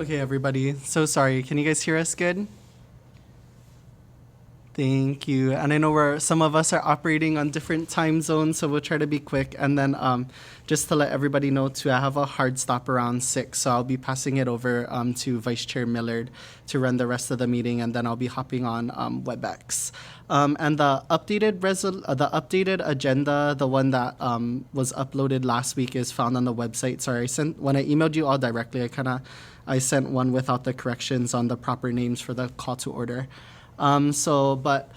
Okay, everybody. So sorry. Can you guys hear us good? Thank you. And I know some of us are operating on different time zones, so we'll try to be quick. And then just to let everybody know too, I have a hard stop around 6, so I'll be passing it over to Vice Chair Millard to run the rest of the meeting, and then I'll be hopping on WebEx. And the updated agenda, the one that was uploaded last week, is found on the website. Sorry, when I emailed you all directly, I sent one without the corrections on the proper names for the call to order. But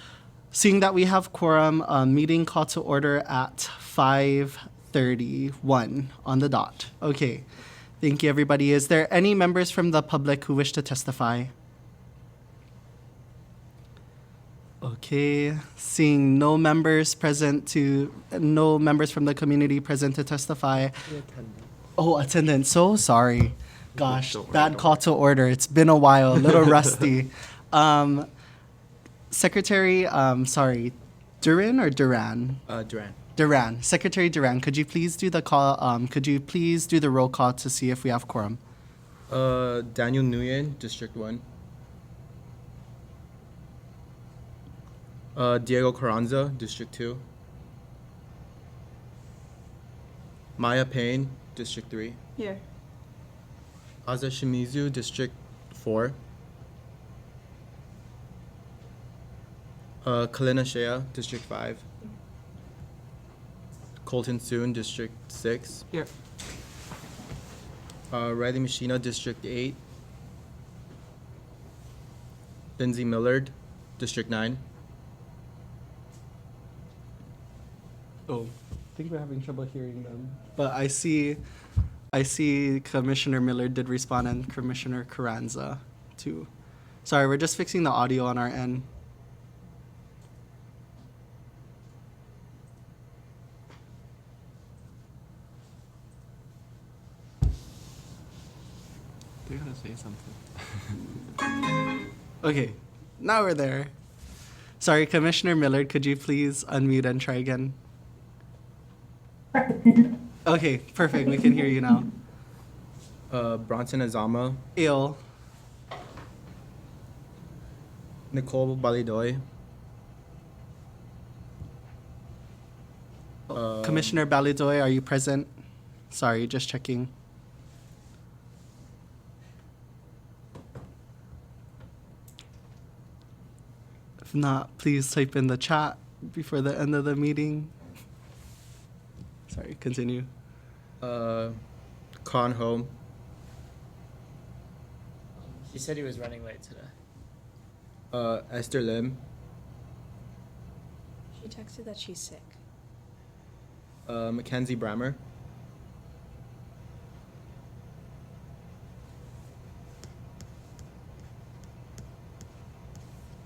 seeing that we have quorum, meeting call to order at 5:31 on the dot. Okay, thank you, everybody. Is there any members from the public who wish to testify? Okay, seeing no members from the community present to testify. Oh, attendance. So sorry. Gosh, bad call to order. It's been a while, a little rusty. Secretary, Duran or Duran? Duran. Duran. Secretary Duran, could you please do the call? Could you please do the roll call to see if we have quorum? Daniel Nguyen, District 1. Diego Carranza, District 2. Maya Payne, District 3. Here. Aza Shimizu, District 4. Kalina Shea, District 5. Colton Soon, District 6. Here. Riley Machina, District 8. Lindsay Millard, District 9. Oh, I think we're having trouble hearing them. But I see Commissioner Millard did respond and Commissioner Carranza too. Sorry, we're just fixing the audio on our end. They're gonna say something. Okay, now we're there. Sorry, Commissioner Millard, could you please unmute and try again? Okay, perfect. We can hear you now. Bronson Azama, Ill. Nicole Balidoy. Commissioner Balidoy, are you present? Sorry, just checking. If not, please type in the chat before the end of the meeting. Sorry, continue. Con Home. She said he was running late today. Esther Lim. She texted that she's sick. Mackenzie Brammer.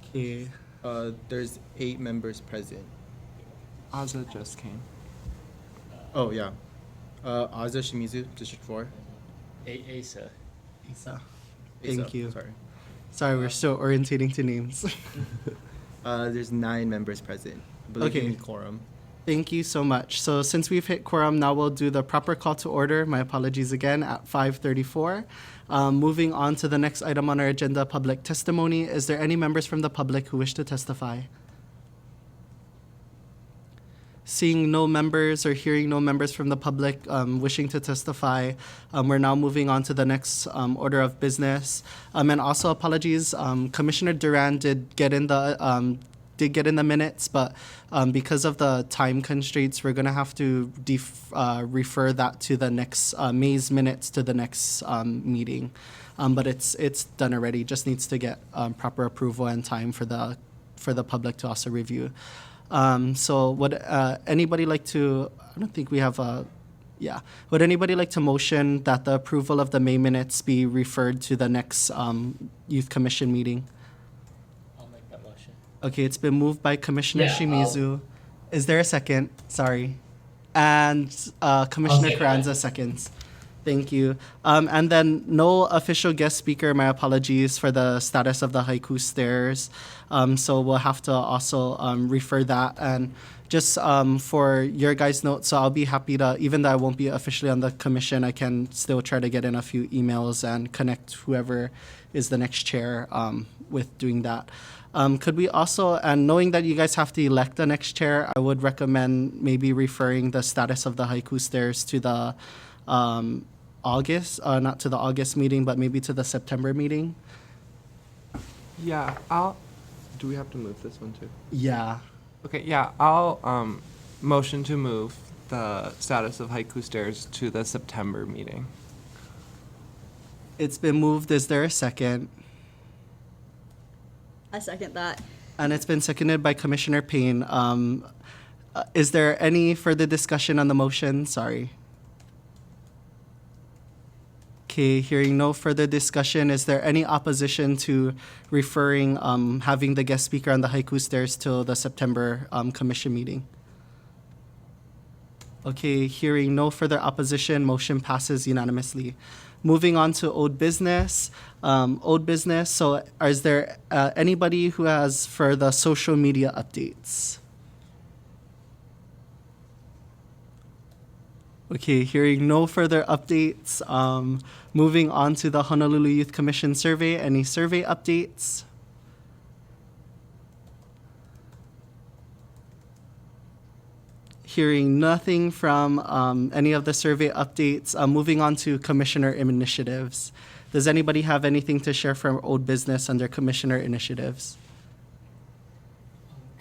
Okay. There's 8 members present. Aza just came. Oh, yeah. Aza Shimizu, District 4. Asa. Isa. Thank you. Sorry. Sorry, we're still orientating to names. There's 9 members present. I believe Okay. we need quorum. Thank you so much. So since we've hit quorum, now we'll do the proper call to order. My apologies again at 5:34. Moving on to the next item on our agenda, public testimony. Is there any members from the public who wish to testify? Seeing no members or hearing no members from the public wishing to testify, we're now moving on to the next order of business. And also apologies, Commissioner Duran did get in the minutes, but because of the time constraints, we're gonna have to refer that to the next May's minutes to the next meeting. But it's done already. Just needs to get proper approval and time for the public to also review. So would anybody like to? I don't think we have a. Yeah. Would anybody like to motion that the approval of the May minutes be referred to the next Youth Commission meeting? I'll make that motion. Okay, it's been moved by Commissioner Yeah, Shimizu. Is there a second? Sorry. And Commissioner second Carranza it. seconds. Thank you. And then no official guest speaker. My apologies for the status of the haiku stairs. So we'll have to also refer that. And just for your guys' notes, so I'll be happy to, even though I won't be officially on the commission, I can still try to get in a few emails and connect whoever is the next chair with doing that. Could we also, and knowing that you guys have to elect the next chair, I would recommend maybe referring the status of the haiku stairs to the August, not to the August meeting, but maybe to the September meeting. Yeah, do we have to move this one too? Yeah. Okay, yeah, I'll motion to move the status of haiku stairs to the September meeting. It's been moved. Is there a second? I second that. And it's been seconded by Commissioner Payne. Is there any further discussion on the motion? Sorry. Okay, hearing no further discussion, is there any opposition to referring, having the guest speaker on the haiku stairs till the September commission meeting? Okay, hearing no further opposition, motion passes unanimously. Moving on to old business. So is there anybody who has for the social media updates? Okay, hearing no further updates. Moving on to the Honolulu Youth Commission survey. Any survey updates? Hearing nothing from any of the survey updates. Moving on to commissioner initiatives. Does anybody have anything to share from old business under commissioner initiatives?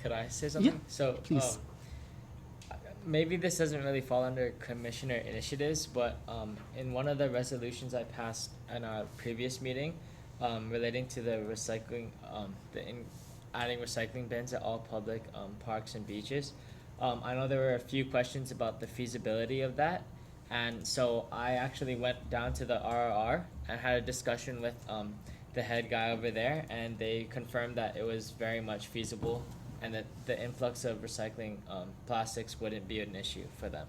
Could I say something? Yeah, So, please. maybe this doesn't really fall under commissioner initiatives, but in one of the resolutions I passed in our previous meeting, relating to the recycling, adding recycling bins at all public parks and beaches. I know there were a few questions about the feasibility of that, and so I actually went down to the RRR and had a discussion with the head guy over there, and they confirmed that it was very much feasible and that the influx of recycling plastics wouldn't be an issue for them.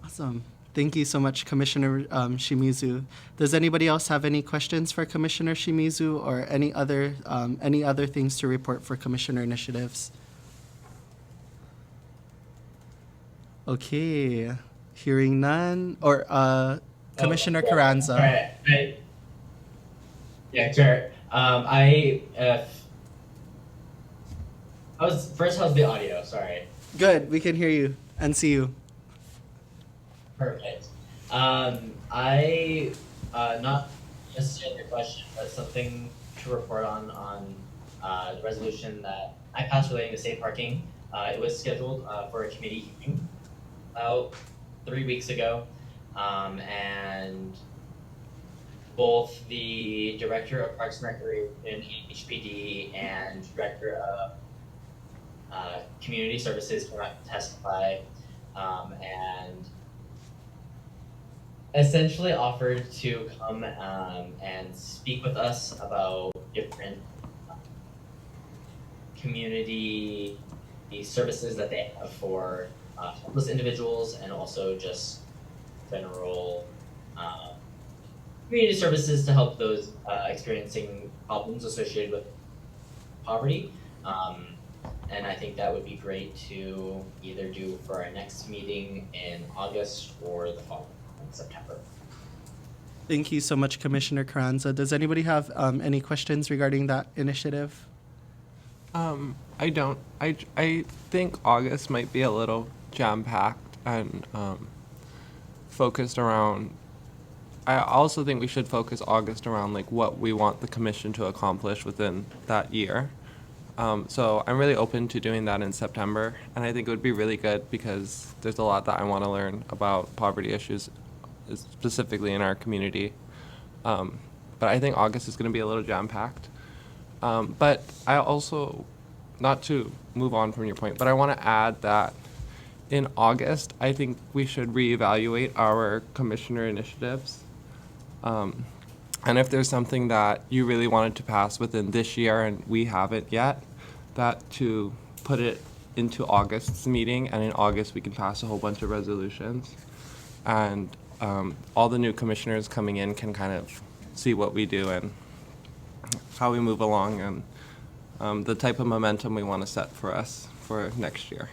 Awesome. Thank you so much, Commissioner Shimizu. Does anybody else have any questions for Commissioner Shimizu or any other things to report for Commissioner initiatives? Okay, hearing none. Or Commissioner Carranza. Sorry, yeah, sure. How's the audio? Sorry. Good, we can hear you and see you. Perfect. Not necessarily a question, but something to report on the resolution that I passed relating to safe parking. It was scheduled for a committee hearing about 3 weeks ago, and both the Director of Parks and Recreation, HPD, and Director of Community Services came out to testify, and essentially offered to come and speak with us about different community services that they have for homeless individuals, and also just general community services to help those experiencing problems associated with poverty. And I think that would be great to either do for our next meeting in August or the following in September. Thank you so much, Commissioner Carranza. Does anybody have any questions regarding that initiative? I don't. I think August might be a little jam-packed and focused around. I also think we should focus August around like what we want the commission to accomplish within that year. So I'm really open to doing that in September, and I think it would be really good because there's a lot that I want to learn about poverty issues, specifically in our community. But I think August is going to be a little jam-packed. But I also, not to move on from your point, but I want to add that in August, I think we should reevaluate our commissioner initiatives. And if there's something that you really wanted to pass within this year and we haven't yet, that to put it into August's meeting, and in August we can pass a whole bunch of resolutions. And all the new commissioners coming in can kind of see what we do and how we move along and the type of momentum we want to set for us for next year.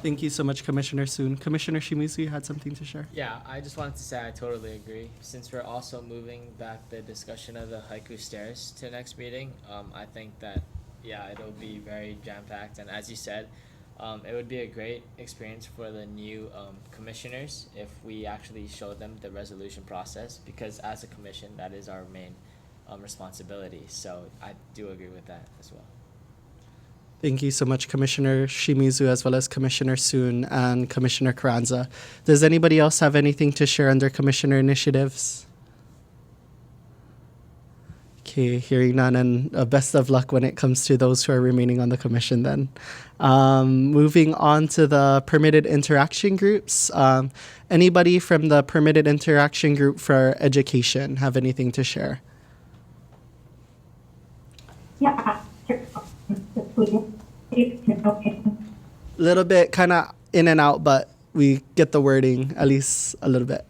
Thank you so much, Commissioner Soon. Commissioner Shimizu, you had something to share? Yeah, I just wanted to say I totally agree. Since we're also moving back the discussion of the haiku stairs to next meeting, I think that, yeah, it'll be very jam-packed. And as you said, it would be a great experience for the new commissioners if we actually show them the resolution process, because as a commission, that is our main responsibility. So I do agree with that as well. Thank you so much, Commissioner Shimizu, as well as Commissioner Soon and Commissioner Carranza. Does anybody else have anything to share under Commissioner initiatives? Okay, hearing none, and best of luck when it comes to those who are remaining on the commission then. Moving on to the permitted interaction groups. Anybody from the permitted interaction group for education have anything to share? Yeah. Little bit kind of in and out, but we get the wording at least a little bit.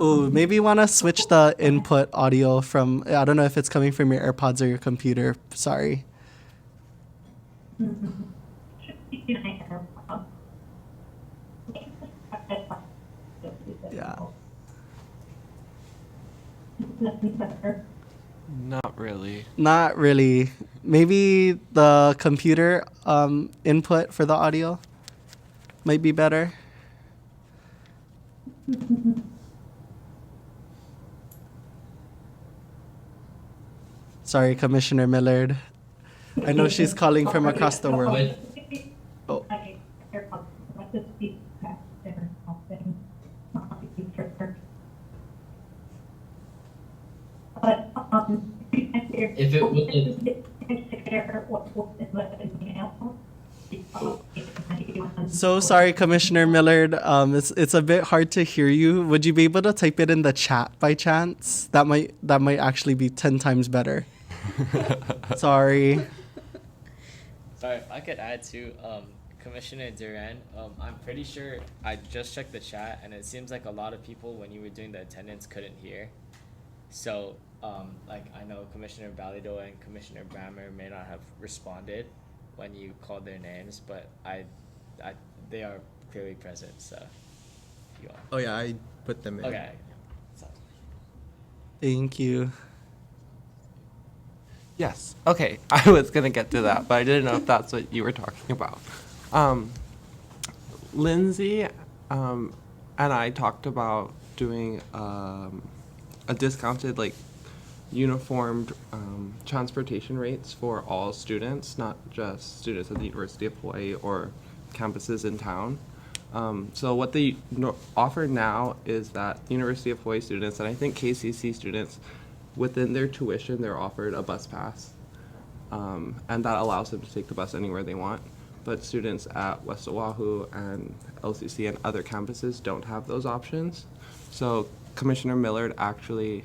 Ooh, maybe you want to switch the input audio from, I don't know if it's coming from your AirPods or your computer. Sorry. Yeah. Not really. Not really. Maybe the computer input for the audio might be better. Sorry, Commissioner Millard. I know she's calling from across the world. Oh. If it would, So sorry, Commissioner Millard. It's a bit hard to hear you. Would you be able to type it in the chat by chance? That might actually be 10 times better. Sorry. Sorry, if I could add to Commissioner Duran, I'm pretty sure I just checked the chat, and it seems like a lot of people, when you were doing the attendance, couldn't hear. So, like, I know Commissioner Balido and Commissioner Brammer may not have responded when you called their names, but they are clearly present, so you all. Oh yeah, I put them in. Okay. So, Thank you. Yes. Okay. I was going to get to that, but I didn't know if that's what you were talking about. Lindsay and I talked about doing a discounted, like, uniformed transportation rates for all students, not just students at the University of Hawaii or campuses in town. So what they offer now is that University of Hawaii students, and I think KCC students, within their tuition, they're offered a bus pass, and that allows them to take the bus anywhere they want. But students at West Oahu and LCC and other campuses don't have those options. So Commissioner Millard actually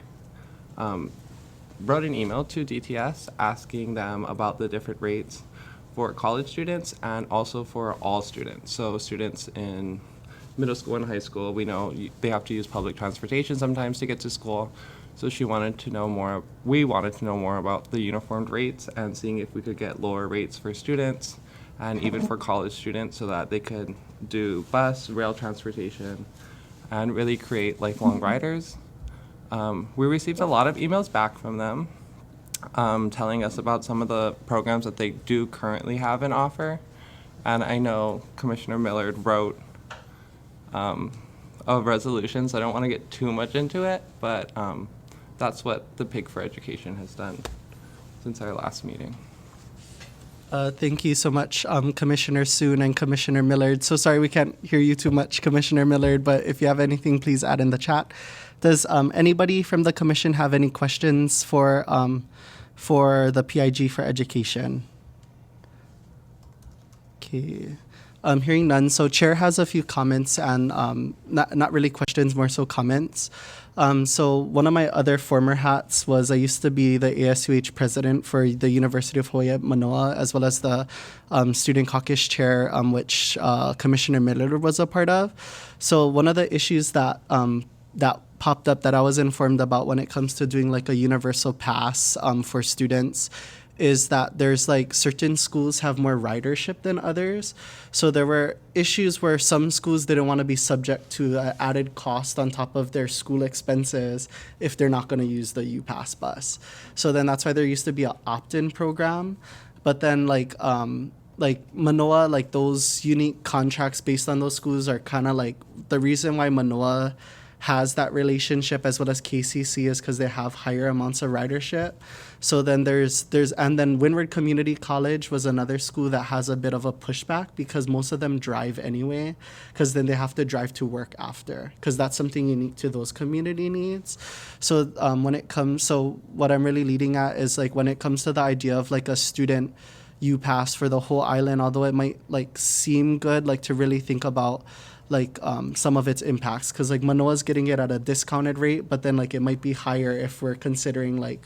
wrote an email to DTS asking them about the different rates for college students and also for all students. So students in middle school and high school, we know they have to use public transportation sometimes to get to school. So we wanted to know more about the uniformed rates and seeing if we could get lower rates for students and even for college students so that they could do bus, rail transportation, and really create lifelong riders. We received a lot of emails back from them telling us about some of the programs that they do currently have in offer. And I know Commissioner Millard wrote a resolution, so I don't want to get too much into it, but that's what the Pig for Education has done since our last meeting. Thank you so much, Commissioner Soon and Commissioner Millard. So sorry we can't hear you too much, Commissioner Millard, but if you have anything, please add in the chat. Does anybody from the Commission have any questions for the PIG for Education? Okay. Hearing none, so Chair has a few comments and not really questions, more so comments. So one of my other former hats was I used to be the ASUH president for the University of Hawaii at Manoa, as well as the student caucus chair, which Commissioner Miller was a part of. So one of the issues that that popped up that I was informed about when it comes to doing like a universal pass for students is that there's like certain schools have more ridership than others. So there were issues where some schools didn't want to be subject to an added cost on top of their school expenses if they're not going to use the UPass bus. So then that's why there used to be an opt-in program. But then like Manoa, like those unique contracts based on those schools are kind of like the reason why Manoa has that relationship as well as KCC is because they have higher amounts of ridership. So then and then Windward Community College was another school that has a bit of a pushback because most of them drive anyway, because then they have to drive to work after, because that's something unique to those community needs. So so what I'm really leading at is like when it comes to the idea of like a student UPass for the whole island, although it might like seem good, like to really think about like some of its impacts, because like Manoa's getting it at a discounted rate, but then like it might be higher if we're considering like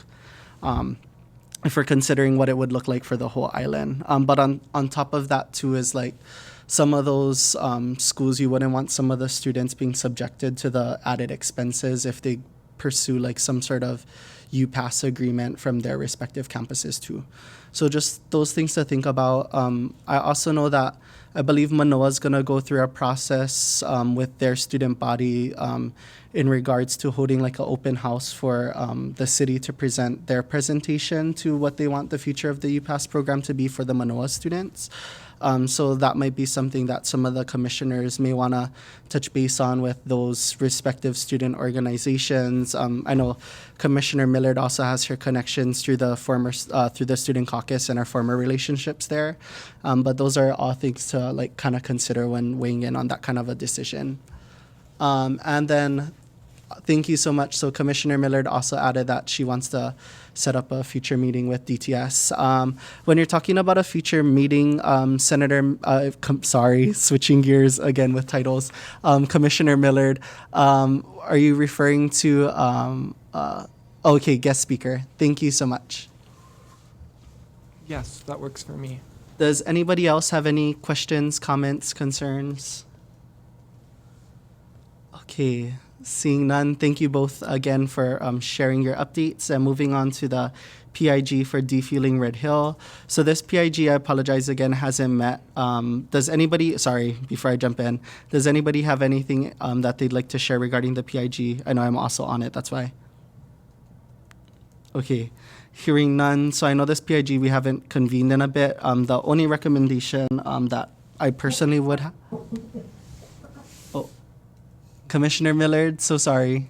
what it would look like for the whole island. But on top of that too is like some of those schools, you wouldn't want some of the students being subjected to the added expenses if they pursue like some sort of UPass agreement from their respective campuses too. So just those things to think about. I also know that I believe Manoa is going to go through a process with their student body in regards to holding like an open house for the city to present their presentation to what they want the future of the UPass program to be for the Manoa students. So that might be something that some of the commissioners may want to touch base on with those respective student organizations. I know Commissioner Millard also has her connections through the through the student caucus and our former relationships there. But those are all things to like kind of consider when weighing in on that kind of a decision. And then thank you so much. So Commissioner Millard also added that she wants to set up a future meeting with DTS. When you're talking about a future meeting, Senator, switching gears again with titles, Commissioner Millard, are you referring to, okay, guest speaker. Thank you so much. Yes, that works for me. Does anybody else have any questions, comments, concerns? Okay. Seeing none, thank you both again for sharing your updates. And moving on to the PIG for defueling Red Hill. So this PIG, I apologize again, hasn't met. Does anybody, sorry, before I jump in, does anybody have anything that they'd like to share regarding the PIG? I know I'm also on it, that's why. Okay, hearing none. So I know this PIG we haven't convened in a bit. The only recommendation that I personally would have. Commissioner Millard, so sorry.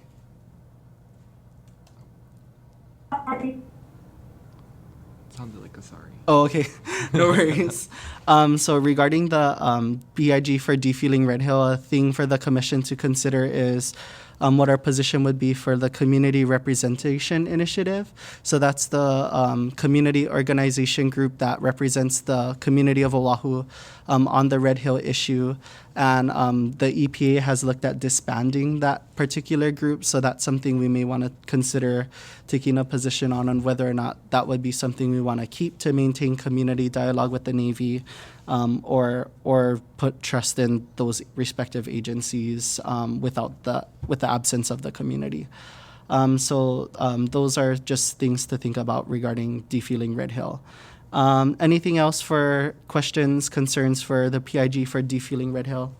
Sounded like a sorry. Oh, okay. No worries. So regarding the BIG for defueling Red Hill, a thing for the commission to consider is what our position would be for the Community Representation Initiative. So that's the community organization group that represents the community of Oahu on the Red Hill issue. And the EPA has looked at disbanding that particular group. So that's something we may want to consider taking a position on whether or not that would be something we want to keep to maintain community dialogue with the Navy, or put trust in those respective agencies with the absence of the community. So those are just things to think about regarding defueling Red Hill. Anything else for questions, concerns for the PIG for defueling Red Hill?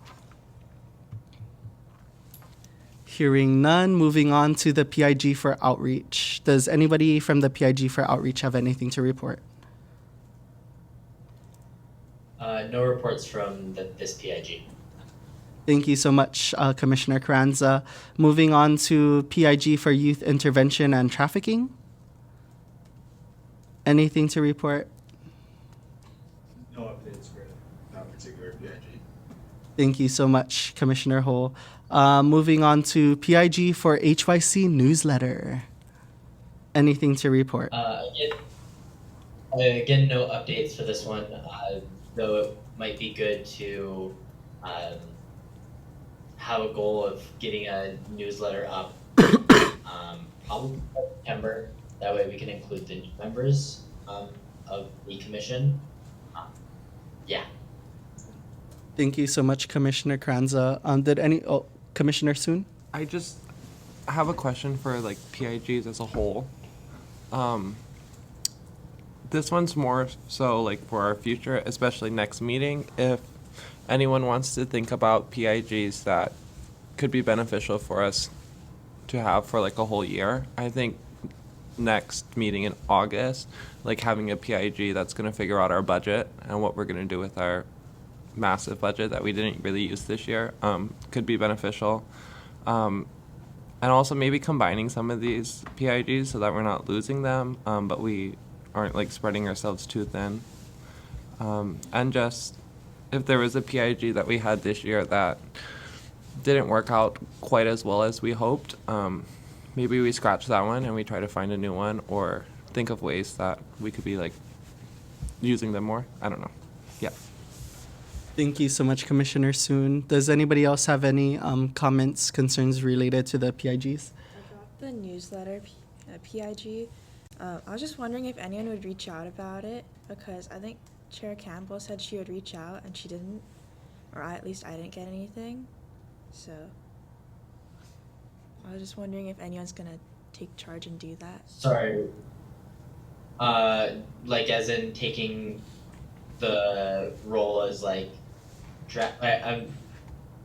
Hearing none, moving on to the PIG for outreach. Does anybody from the PIG for outreach have anything to report? No reports from this PIG. Thank you so much, Commissioner Carranza. Moving on to PIG for youth intervention and trafficking. Anything to report? No updates for that particular PIG. Thank you so much, Commissioner Ho. Moving on to PIG for HYC newsletter. Anything to report? Again, no updates for this one. though it might be good to have a goal of getting a newsletter up probably by September. That way we can include the new members of the commission. Yeah. Thank you so much, Commissioner Kranza. Commissioner Soon? I just have a question for like PIGs as a whole. This one's more so like for our future, especially next meeting. If anyone wants to think about PIGs that could be beneficial for us to have for like a whole year, I think next meeting in August, like having a PIG that's going to figure out our budget and what we're going to do with our massive budget that we didn't really use this year, could be beneficial. And also maybe combining some of these PIGs so that we're not losing them, but we aren't like spreading ourselves too thin. And just if there was a PIG that we had this year that didn't work out quite as well as we hoped, maybe we scratch that one and we try to find a new one or think of ways that we could be like using them more. I don't know. Yeah. Thank you so much, Commissioner Soon. Does anybody else have any comments, concerns related to the PIGs? About the newsletter PIG, I was just wondering if anyone would reach out about it, because I think Chair Campbell said she would reach out and she didn't, or at least I didn't get anything. So I was just wondering if anyone's gonna take charge and do that. Sorry. Like as in taking the role as like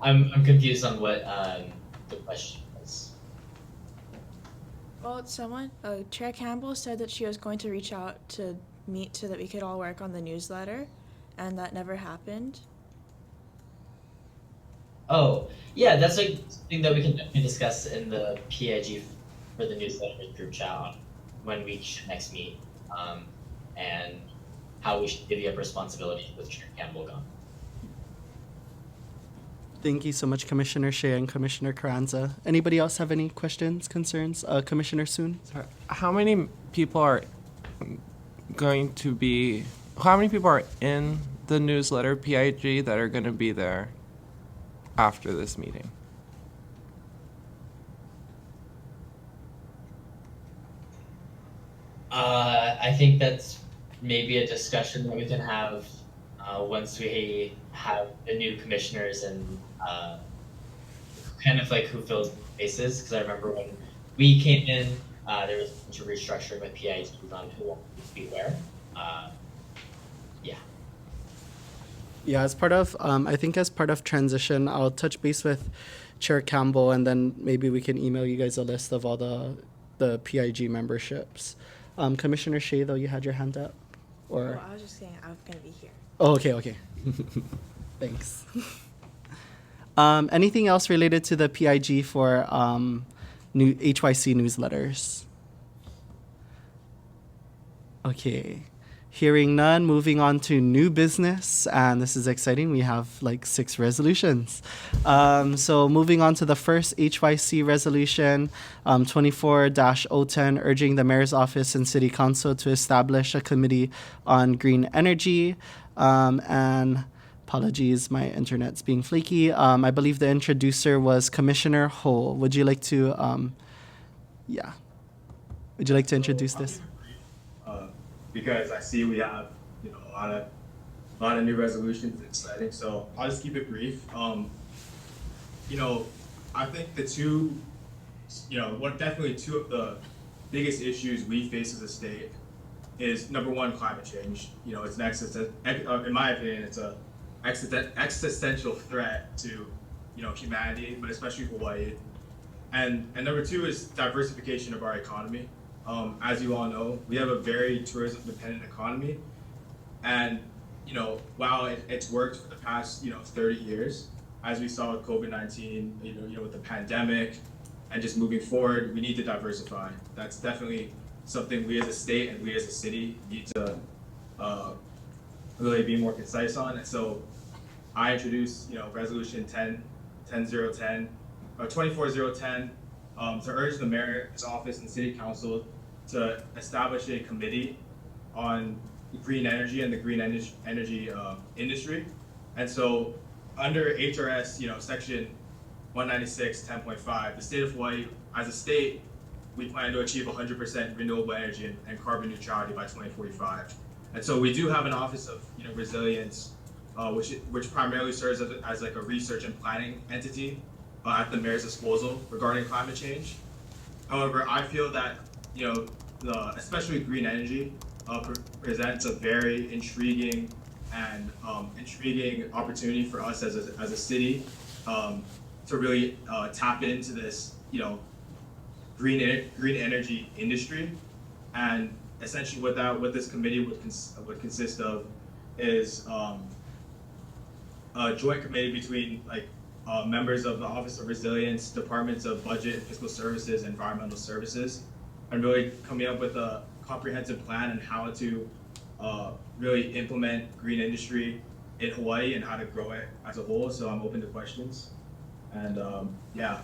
I'm confused on what the question was. Well, Chair Campbell said that she was going to reach out to meet so that we could all work on the newsletter, and that never happened. Oh, yeah, that's like something that we can definitely discuss in the PIG for the newsletter group chat on when we should next meet, and how we should divvy up responsibilities with Chair Campbell gone. Thank you so much, Commissioner Shea and Commissioner Carranza. Anybody else have any questions, concerns? Commissioner Soon? Sorry. How many people are in the newsletter PIG that are going to be there after this meeting? I think that's maybe a discussion that we can have once we have the new commissioners and kind of like who fills spaces. Because I remember when we came in, there was a bunch of restructuring with PIs on who wanted to be where. Yeah. Yeah, as part of, I think as part of transition, I'll touch base with Chair Campbell, and then maybe we can email you guys a list of all the PIG memberships. Commissioner Shea, though, you had your hand up? Or? Oh, I was just saying I was going to be here. Oh, okay. Thanks. Anything else related to the PIG for new HYC newsletters? Okay. Hearing none, moving on to new business, and this is exciting. We have like 6 resolutions. So moving on to the first HYC resolution, 24-010, urging the Mayor's Office and City Council to establish a committee on green energy. And apologies, my internet's being flaky. I believe the introducer was Commissioner Ho. Would you like to, Would you like to introduce this? Because I see we have, a lot of new resolutions. It's exciting, so I'll just keep it brief. I think the two, definitely two of the biggest issues we face as a state is number one, climate change. It's in my opinion, it's a existential threat to, humanity, but especially Hawaii. And number two is diversification of our economy. As you all know, we have a very tourism-dependent economy, and while it's worked for the past 30 years, as we saw with COVID-19, with the pandemic, and just moving forward, we need to diversify. That's definitely something we as a state and we as a city need to really be more concise on. And so, I introduced Resolution 24-010. To urge the Mayor's Office and City Council to establish a committee on green energy and the green energy industry. And so under HRS, section 196.10.5, the state of Hawaii, as a state, we plan to achieve 100% renewable energy and carbon neutrality by 2045. And so we do have an Office of Resilience, which primarily serves as like a research and planning entity at the mayor's disposal regarding climate change. However, I feel that especially green energy presents a very intriguing and intriguing opportunity for us as a city to really tap into this green energy industry. And essentially what this committee would consist of is a joint committee between members of the Office of Resilience, departments of Budget and Fiscal Services, Environmental Services, and really coming up with a comprehensive plan on how to really implement green industry in Hawaii and how to grow it as a whole. So I'm open to questions. And yeah.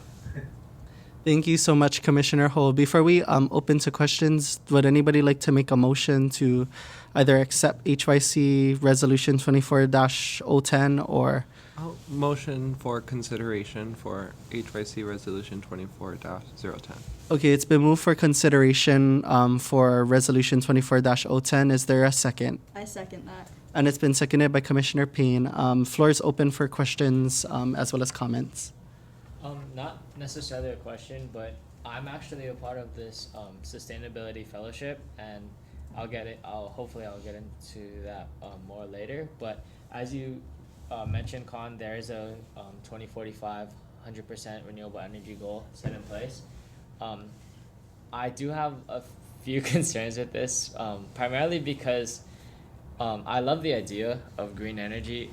Thank you so much, Commissioner Ho. Before we open to questions, would anybody like to make a motion to either accept HYC Resolution 24-010 or... Motion for consideration for HYC Resolution 24-010. Okay, it's been moved for consideration for Resolution 24-010. Is there a second? I second that. And it's been seconded by Commissioner Payne. Floor is open for questions as well as comments. Not necessarily a question, but I'm actually a part of this sustainability fellowship, and hopefully I'll get into that more later. But as you mentioned, Khan, there is a 2045 100% renewable energy goal set in place. I do have a few concerns with this, primarily because I love the idea of green energy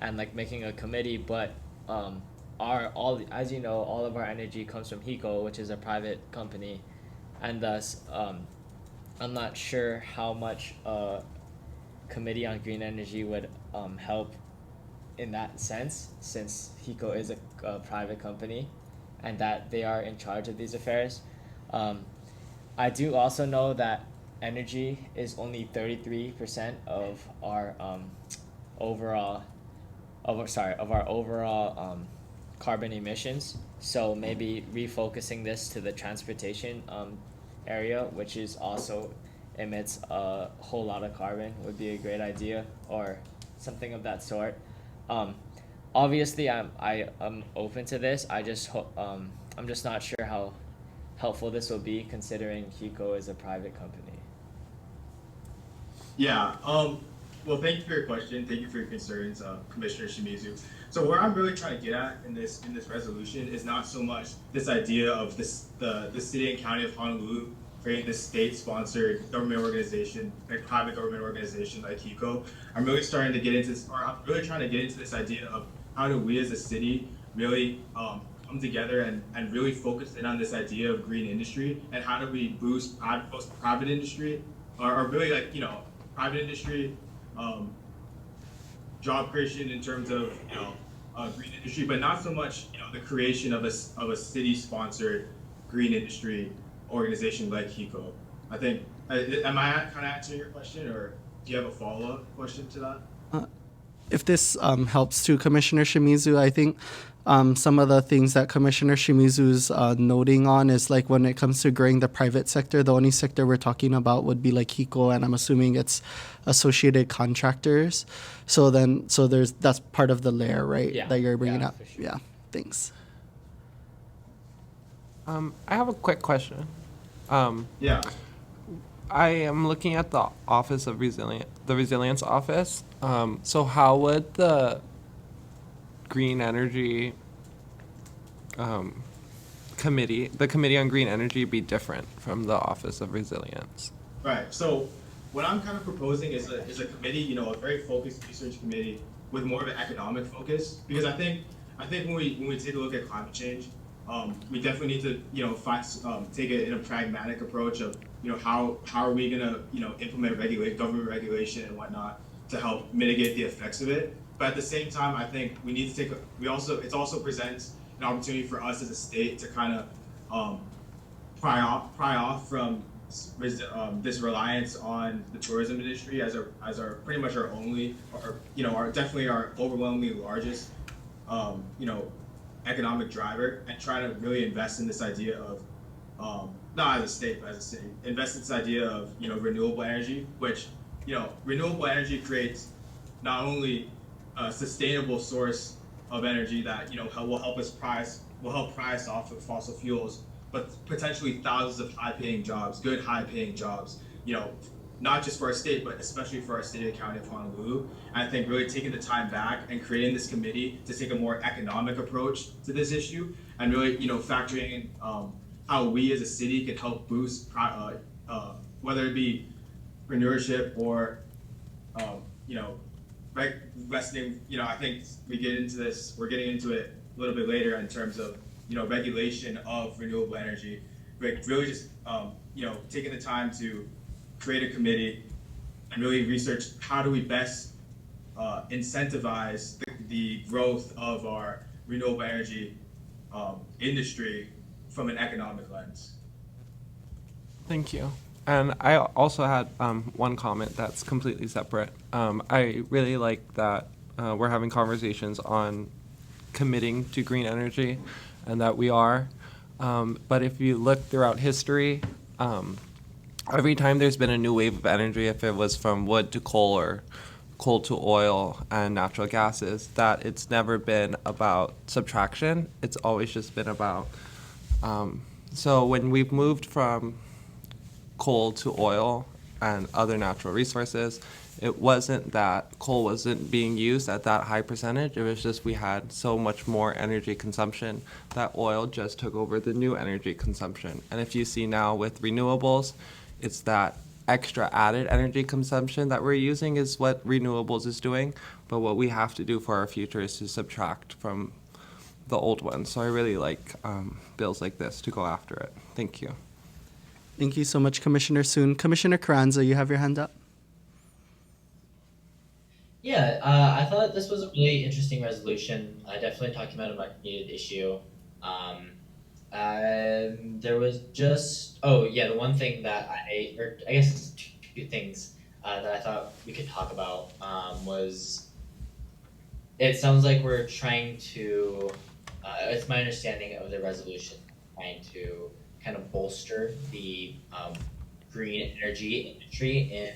and making a committee, but as you know, all of our energy comes from HECO, which is a private company, and thus I'm not sure how much a committee on green energy would help in that sense, since HECO is a private company and that they are in charge of these affairs. I do also know that energy is only 33% of our overall carbon emissions. So maybe refocusing this to the transportation area, which is also emits a whole lot of carbon, would be a great idea, or something of that sort. Obviously, I'm open to this. I'm just not sure how helpful this will be, considering HECO is a private company. Yeah. Well, thank you for your question. Thank you for your concerns, Commissioner Shimizu. So where I'm really trying to get at in this resolution is not so much this idea of the city and county of Honolulu creating this state-sponsored government organization, like private government organization like HECO. I'm really trying to get into this idea of how do we as a city really come together and really focus in on this idea of green industry, and how do we boost private industry, or really private industry job creation in terms of green industry, but not so much the creation of a city-sponsored green industry organization like HECO. I think, am I kind of answering your question, or do you have a follow-up question to that? If this helps to Commissioner Shimizu, I think some of the things that Commissioner Shimizu's noting on is when it comes to growing the private sector, the only sector we're talking about would be HECO, and I'm assuming it's associated contractors. So that's part of the layer, right? Yeah. That you're bringing up. For sure. Yeah. Thanks. I have a quick question. Yeah. I am looking at the Office of the Resilience Office. So how would the green energy committee, the Committee on Green Energy, be different from the Office of Resilience? Right. So what I'm kind of proposing is a committee, a very focused research committee with more of an economic focus, because I think when we take a look at climate change, we definitely need to take it in a pragmatic approach of how are we gonna implement government regulation and whatnot to help mitigate the effects of it. But at the same time, I think we need to it also presents an opportunity for us as a state to kind of pry off from this reliance on the tourism industry as our pretty much our only, or our definitely our overwhelmingly largest, you know, economic driver, and trying to really invest in this idea of, not as a state but as a city, invest in this idea of renewable energy, which renewable energy creates not only a sustainable source of energy that will help price off of fossil fuels, but potentially thousands of high-paying jobs, good high-paying jobs, not just for our state, but especially for our city and county of Honolulu. And I think really taking the time back and creating this committee to take a more economic approach to this issue, and really factoring in how we as a city can help boost whether it be entrepreneurship or investing. I think we're getting into it a little bit later in terms of regulation of renewable energy, but really just taking the time to create a committee and really research how do we best incentivize the growth of our renewable energy industry from an economic lens. Thank you. And I also had one comment that's completely separate. I really like that we're having conversations on committing to green energy, and that we are. But if you look throughout history, every time there's been a new wave of energy, if it was from wood to coal or coal to oil and natural gases, that it's never been about subtraction. It's always just been about, so when we've moved from coal to oil and other natural resources, it wasn't that coal wasn't being used at that high percentage. It was just we had so much more energy consumption that oil just took over the new energy consumption. And if you see now with renewables, it's that extra added energy consumption that we're using is what renewables is doing. But what we have to do for our future is to subtract from the old ones. So I really like bills like this to go after it. Thank you. Thank you so much, Commissioner Soon. Commissioner Carranza, you have your hand up. Yeah, I thought this was a really interesting resolution. Definitely talking about a much needed issue. And there was just, the one thing that I guess it's two things that I thought we could talk about was, it sounds like we're trying to, it's my understanding of the resolution, trying to kind of bolster the green energy industry in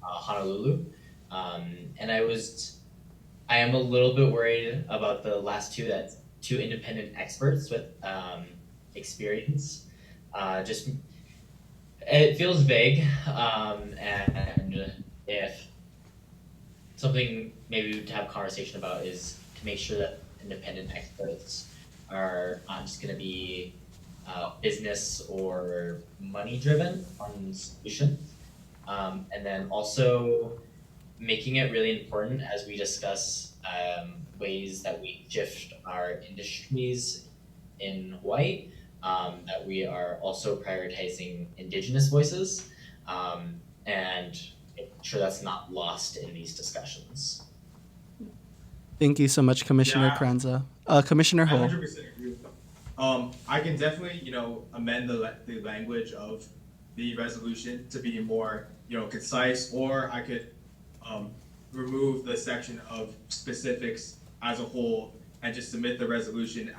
Honolulu. And I am a little bit worried about the last two, that's two independent experts with experience. Just, it feels vague, and if something maybe to have a conversation about is to make sure that independent experts are not just going to be business or money driven on solutions, and then also making it really important as we discuss ways that we shift our industries in Hawaii, that we are also prioritizing Indigenous voices, and make sure that's not lost in these discussions. Thank you so much, Commissioner Yeah. Carranza. Commissioner I Ho. 100% agree with them. I can definitely, amend the language of the resolution to be more, concise, or I could remove the section of specifics as a whole and just submit the resolution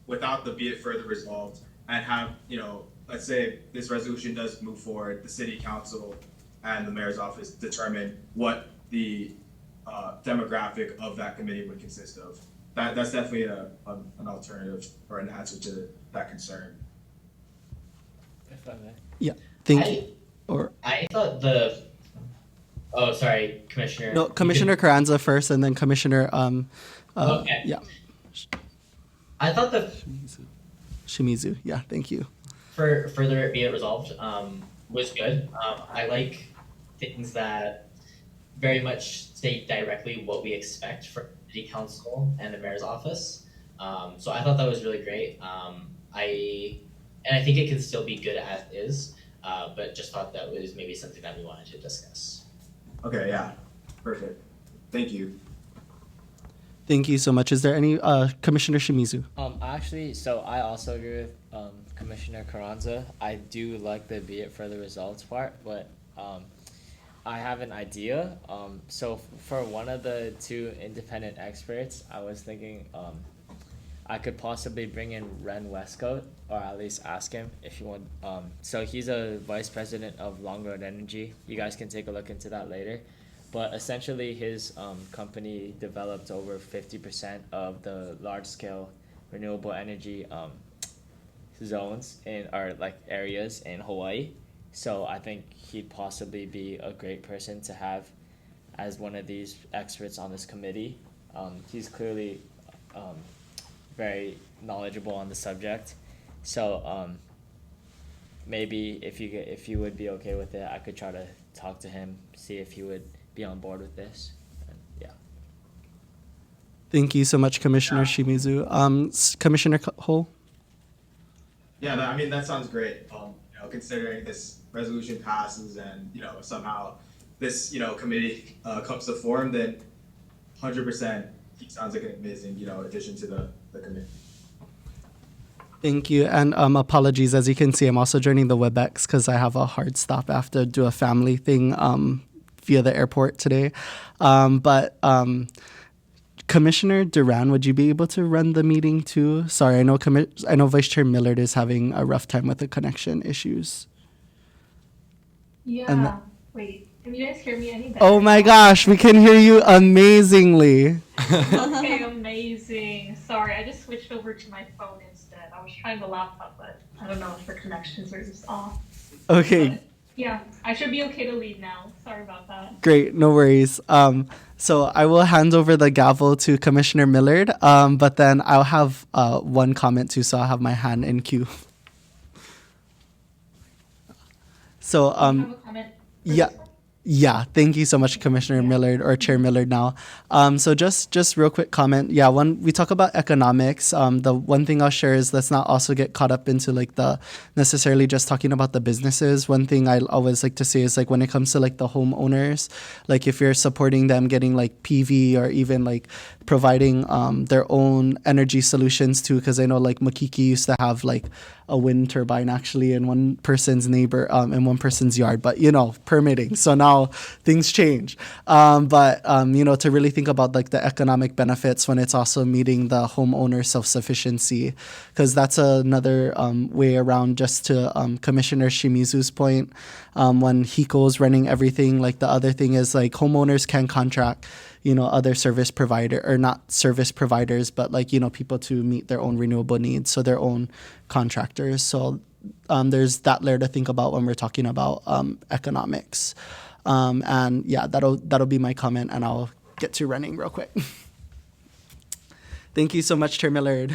without the be it further resolved, and have, let's say this resolution does move forward, the city council and the mayor's office determine what the demographic of that committee would consist of. That's definitely an alternative or an answer to that concern. If I may. Yeah, thank you. I thought sorry, Commissioner. No, Commissioner Carranza first, and then Commissioner, Okay. yeah, I thought the Shimizu. Yeah, thank you. for further be it resolved was good. I like things that very much state directly what we expect from city council and the mayor's office. So I thought that was really great. I think it can still be good as is, but just thought that was maybe something that we wanted to discuss. Okay, yeah, perfect. Thank you. Thank you so much. Is there any, Commissioner Shimizu? Actually, so I also agree with Commissioner Carranza. I do like the be it for the results part, but I have an idea. So for one of the two independent experts, I was thinking I could possibly bring in Ren Westcoat, or at least ask him if you want. So he's a vice president of Long Road Energy. You guys can take a look into that later. But essentially, his company developed over 50% of the large-scale renewable energy zones in or like areas in Hawaii. So I think he'd possibly be a great person to have as one of these experts on this committee. He's clearly very knowledgeable on the subject. So maybe if you would be okay with it, I could try to talk to him, see if he would be on board with this. And yeah. Thank you so much, Commissioner Shimizu. Commissioner Ho? Yeah, I mean, that sounds great. Considering this resolution passes and, somehow this, committee comes to form, then 100% he sounds like an amazing, addition to the committee. Thank you, and apologies. As you can see, I'm also joining the WebEx because I have a hard stop. I have to do a family thing via the airport today. But Commissioner Duran, would you be able to run the meeting too? Sorry, I know Vice Chair Millard is having a rough time with the connection issues. Yeah. Wait, can you guys hear me any better? Oh my gosh, we can hear you amazingly. Okay, amazing. Sorry, I just switched over to my phone instead. I was trying the laptop, but I don't know if the connections are just off. Okay. But, yeah, I should be okay to lead now. Sorry about that. Great, no worries. So I will hand over the gavel to Commissioner Millard, but then I'll have one comment too, so I'll have my hand in queue. So Do you have a comment for yeah. this one? Yeah, thank you so much, Commissioner Millard, or Chair Millard now. So just real quick comment. Yeah, when we talk about economics, the one thing I'll share is let's not also get caught up into like the necessarily just talking about the businesses. One thing I always like to say is like when it comes to like the homeowners, like if you're supporting them getting like PV or even like providing their own energy solutions too, because I know like Makiki used to have like a wind turbine actually in one person's neighbor in one person's yard, but permitting, so now things change, but to really think about like the economic benefits when it's also meeting the homeowner self-sufficiency, because that's another way around. Just to Commissioner Shimizu's point, when HECO's running everything, like the other thing is like homeowners can contract other service provider, or not service providers, but like people to meet their own renewable needs, so their own contractors. So there's that layer to think about when we're talking about economics. And yeah, that'll be my comment, and I'll get to running real quick. Thank you so much, Chair Millard.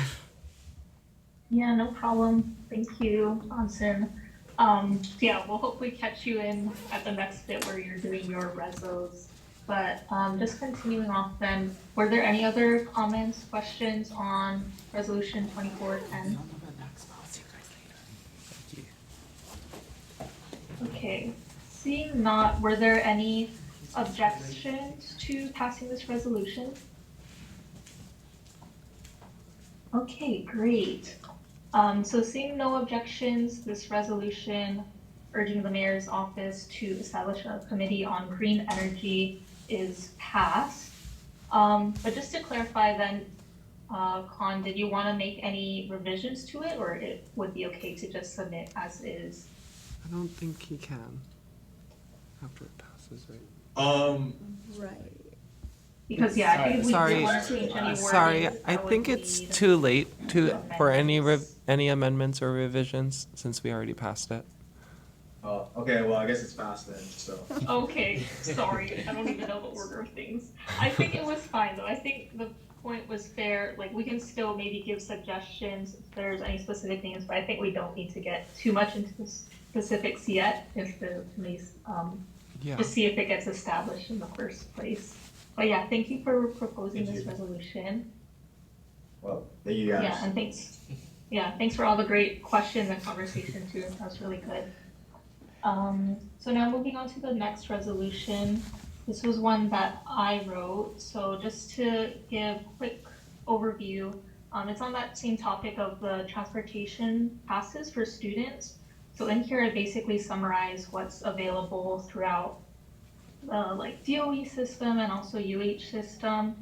Yeah, no problem. Thank you, Johnson. Yeah, we'll hopefully catch you in at the next bit where you're doing your resos. But just continuing off then, were there any other comments, questions on Resolution 2410? Okay, seeing not, were there any objections to passing this resolution? Okay, great. So seeing no objections, this resolution urging the mayor's office to establish a committee on green energy is passed. But just to clarify then, Khan, did you want to make any revisions to it, or it would be okay to just submit as is? I don't think he can after it passes, right? Right. Because yeah, I think if we Sorry. did want to change any wording, Sorry, I that would think it's need too late for any amendments. any amendments or revisions since we already passed it. Oh, okay, well, I guess it's passed then, so. Okay, sorry, I don't even know the order of things. I think it was fine though. I think the point was fair. Like we can still maybe give suggestions if there's any specific things, but I think we don't need to get too much into the specifics yet. If the committee's Yeah. just see if it gets established in the first place. But yeah, thank you for proposing this resolution. Well, thank you guys. Yeah, and thanks. Yeah, thanks for all the great questions and conversation too. That was really good. So now moving on to the next resolution. This was one that I wrote. So just to give quick overview, It's on that same topic of the transportation passes for students. So in here, I basically summarize what's available throughout the like DOE system and also UH system,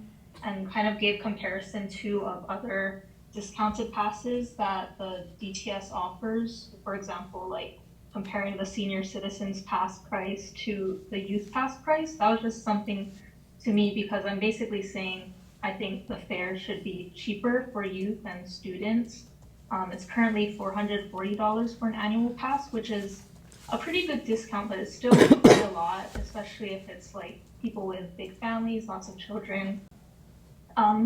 and kind of gave comparison to of other discounted passes that the DTS offers. For example, like comparing the senior citizens pass price to the youth pass price. That was just something to me because I'm basically saying I think the fare should be cheaper for youth and students. It's currently $440 for an annual pass, which is a pretty good discount, but it's still quite a lot, especially if it's like people with big families, lots of children.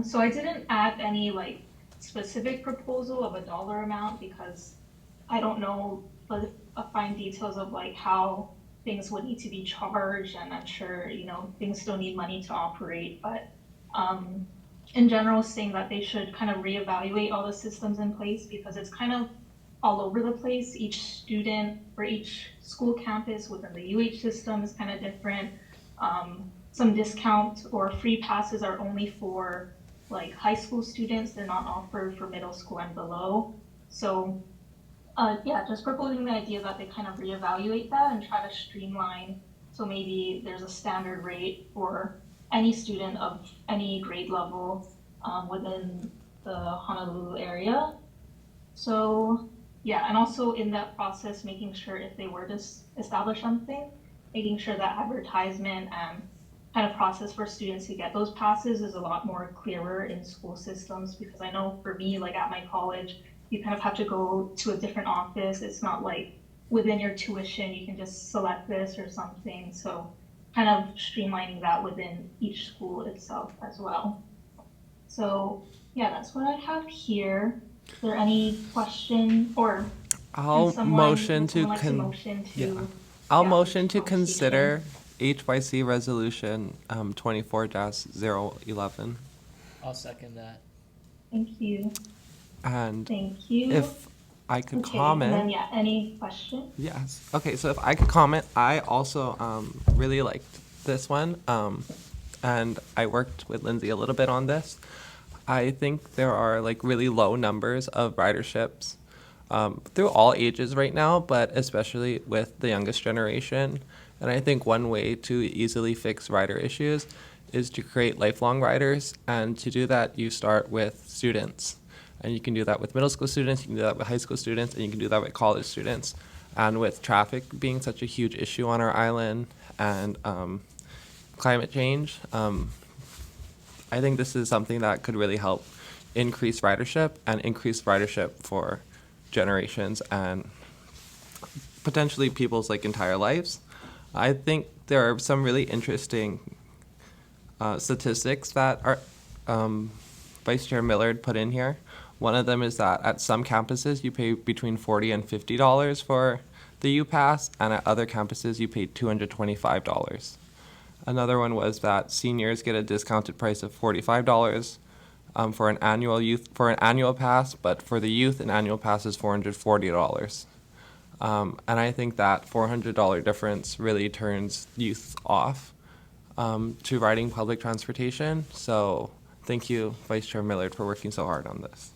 So I didn't add any like specific proposal of a dollar amount because I don't know the fine details of like how things would need to be charged, and I'm sure things still need money to operate. But in general, saying that they should kind of reevaluate all the systems in place because it's kind of all over the place. Each student for each school campus within the UH system is kind of different. Some discount or free passes are only for like high school students. They're not offered for middle school and below. So yeah, just proposing the idea that they kind of reevaluate that and try to streamline. So maybe there's a standard rate for any student of any grade level within the Honolulu area. So yeah, and also in that process, making sure if they were to establish something, making sure that advertisement and kind of process for students to get those passes is a lot more clearer in school systems, because I know for me, like at my college, you kind of have to go to a different office. It's not like within your tuition, you can just select this or something. So kind of streamlining that within each school itself as well. So yeah, that's what I have here. Is there any question or I'll motion to motion to yeah. I'll yeah, motion to conversation? consider HYC resolution 24-011. I'll second that. Thank you. And Thank you. if I could Okay, comment. and then yeah, any questions? Yes. Okay, so if I could comment, I also really liked this one. And I worked with Lindsay a little bit on this. I think there are like really low numbers of riderships through all ages right now, but especially with the youngest generation. And I think one way to easily fix rider issues is to create lifelong riders. And to do that, you start with students. And you can do that with middle school students, you can do that with high school students, and you can do that with college students. And with traffic being such a huge issue on our island and climate change, I think this is something that could really help increase ridership for generations and potentially people's like entire lives. I think there are some really interesting statistics that our Vice Chair Millard put in here. One of them is that at some campuses you pay between $40 and $50 for the UPass, and at other campuses you pay $225. Another one was that seniors get a discounted price of $45 for an annual pass, but for the youth, an annual pass is $440. And I think that $400 difference really turns youth off to riding public transportation. So thank you, Vice Chair Millard, for working so hard on this.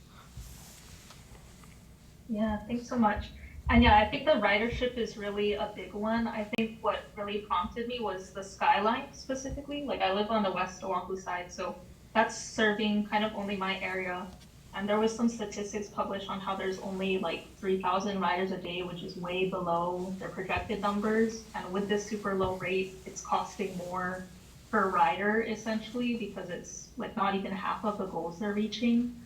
Yeah, thanks so much. And yeah, I think the ridership is really a big one. I think what really prompted me was the skyline specifically. Like I live on the West Oahu side, so that's serving kind of only my area. And there was some statistics published on how there's only like 3,000 riders a day, which is way below their projected numbers. And with this super low rate, it's costing more per rider essentially, because it's like not even half of the goals they're reaching.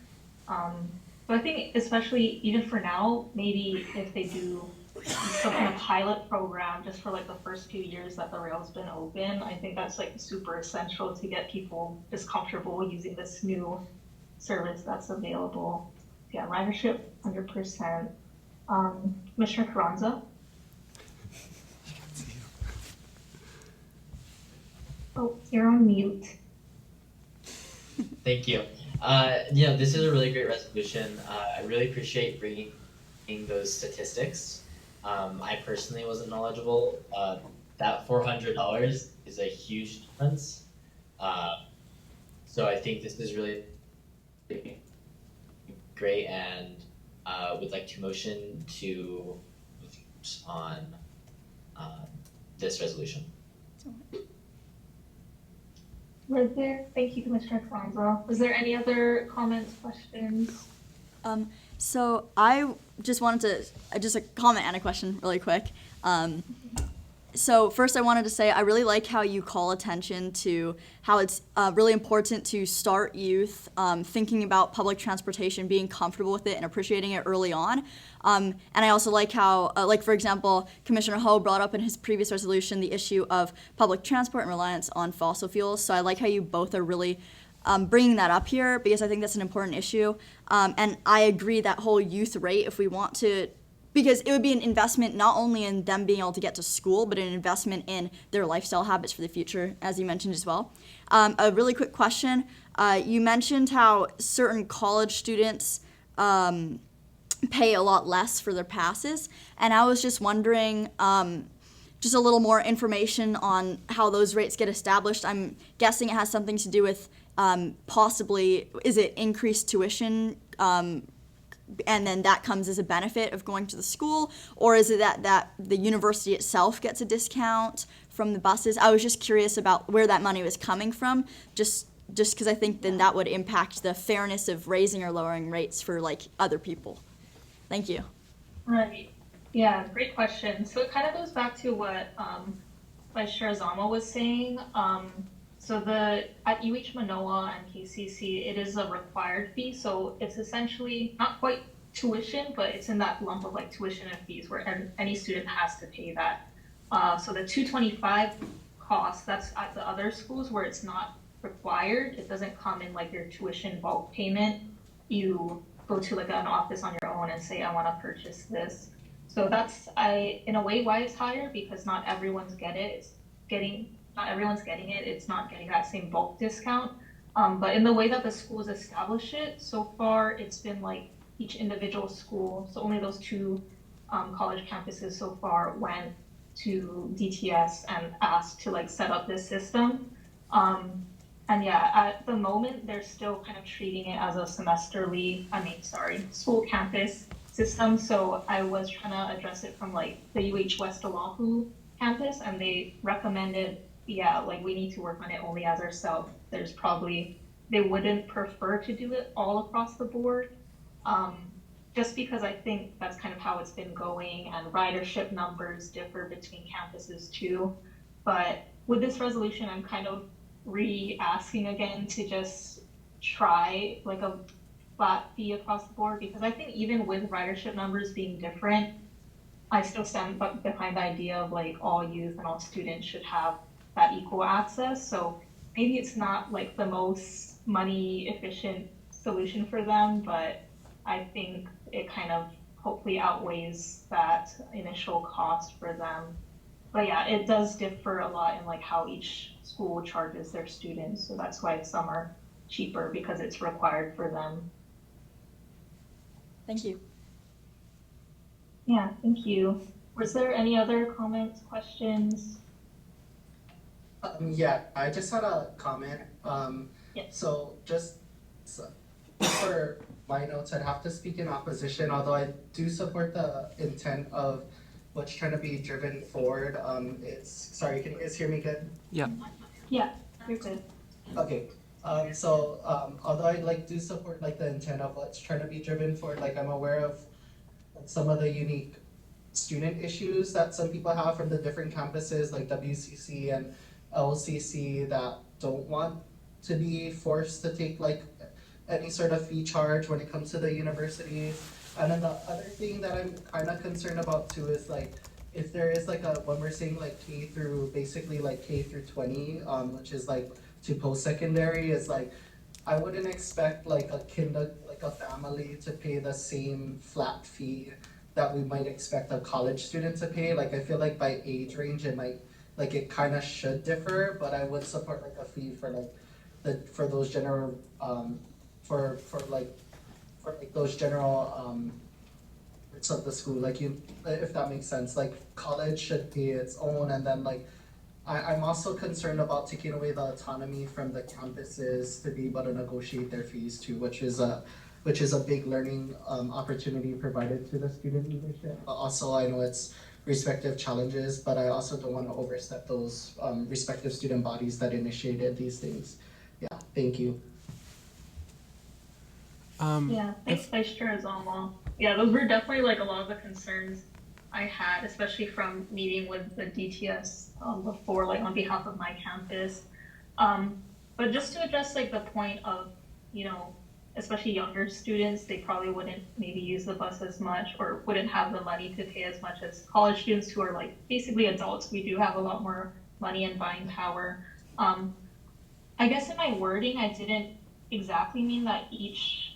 So I think especially even for now, maybe if they do some kind of pilot program just for like the first few years that the rail's been open, I think that's like super essential to get people just comfortable using this new service that's available. Yeah, ridership 100%. Commissioner Carranza? Oh, you're on mute. Thank you. This is a really great resolution. I really appreciate bringing those statistics. I personally wasn't knowledgeable. That $400 is a huge difference. So I think this is really great, and would like to motion to vote on this resolution. Thank you, Commissioner Carranza. Was there any other comments, questions? So I just wanted to, just a comment and a question really quick. So first I wanted to say I really like how you call attention to how it's really important to start youth thinking about public transportation, being comfortable with it and appreciating it early on. And I also like how, like for example, Commissioner Ho brought up in his previous resolution the issue of public transport and reliance on fossil fuels. So I like how you both are really bringing that up here because I think that's an important issue. And I agree that whole youth rate, if we want to, because it would be an investment not only in them being able to get to school, but an investment in their lifestyle habits for the future, as you mentioned as well. A really quick question. You mentioned how certain college students pay a lot less for their passes, and I was just wondering just a little more information on how those rates get established. I'm guessing it has something to do with possibly, is it increased tuition and then that comes as a benefit of going to the school, or is it that the university itself gets a discount from the buses? I was just curious about where that money was coming from, just because I think then that would impact the fairness of raising or lowering rates for like other people. Thank you. Right. Yeah, great question. So it kind of goes back to what Vice Chair Zama was saying. So at UH Manoa and KCC, it is a required fee. So it's essentially not quite tuition, but it's in that lump of like tuition and fees where any student has to pay that. So the $225 cost, that's at the other schools where it's not required. It doesn't come in like your tuition bulk payment. You go to like an office on your own and say, I want to purchase this. So that's in a way why it's higher, because not everyone's getting it. It's not getting that same bulk discount. But in the way that the schools establish it, so far it's been like each individual school. So only those two college campuses so far went to DTS and asked to like set up this system. And yeah, at the moment they're still kind of treating it as a school campus system. So I was trying to address it from like the UH West Oahu campus, and they recommended, yeah, like we need to work on it only as ourselves. They wouldn't prefer to do it all across the board, just because I think that's kind of how it's been going, and ridership numbers differ between campuses too. But with this resolution, I'm kind of re-asking again to just try like a flat fee across the board, because I think even with ridership numbers being different, I still stand behind the idea of like all youth and all students should have that equal access. So maybe it's not like the most money efficient solution for them, but I think it kind of hopefully outweighs that initial cost for them. But yeah, it does differ a lot in like how each school charges their students. So that's why some are cheaper, because it's required for them. Thank you. Yeah, thank you. Was there any other comments, questions? Yeah, I just had a comment. Yes. So for my notes, I'd have to speak in opposition, although I do support the intent of what's trying to be driven forward. Sorry, can you guys hear me good? Yeah. Yeah, you're good. Okay. Although I do support the intent of what's trying to be driven forward, I'm aware of some of the unique student issues that some people have from the different campuses like WCC and LCC that don't want to be forced to take any sort of fee charge when it comes to the universities. And then the other thing that I'm kind of concerned about too is if there is when we're saying K through basically K through 20, which is to post-secondary, is I wouldn't expect a family to pay the same flat fee that we might expect a college student to pay. I feel by age range it might it kind of should differ, but I would support a fee for for those general for those general parts of the school, if that makes sense. College should pay its own, and then I'm also concerned about taking away the autonomy from the campuses to be able to negotiate their fees too, which is which is a big learning opportunity provided to the student leadership. But also, I know it's respective challenges, but I also don't want to overstep those respective student bodies that initiated these things. Yeah, thank you. Yeah, thanks, Vice Chair Azama. Yeah, those were definitely like a lot of the concerns I had, especially from meeting with the DTS before, like on behalf of my campus. But just to address like the point of, you know, especially younger students, they probably wouldn't maybe use the bus as much or wouldn't have the money to pay as much as college students who are like basically adults. We do have a lot more money and buying power. I guess in my wording, I didn't exactly mean that each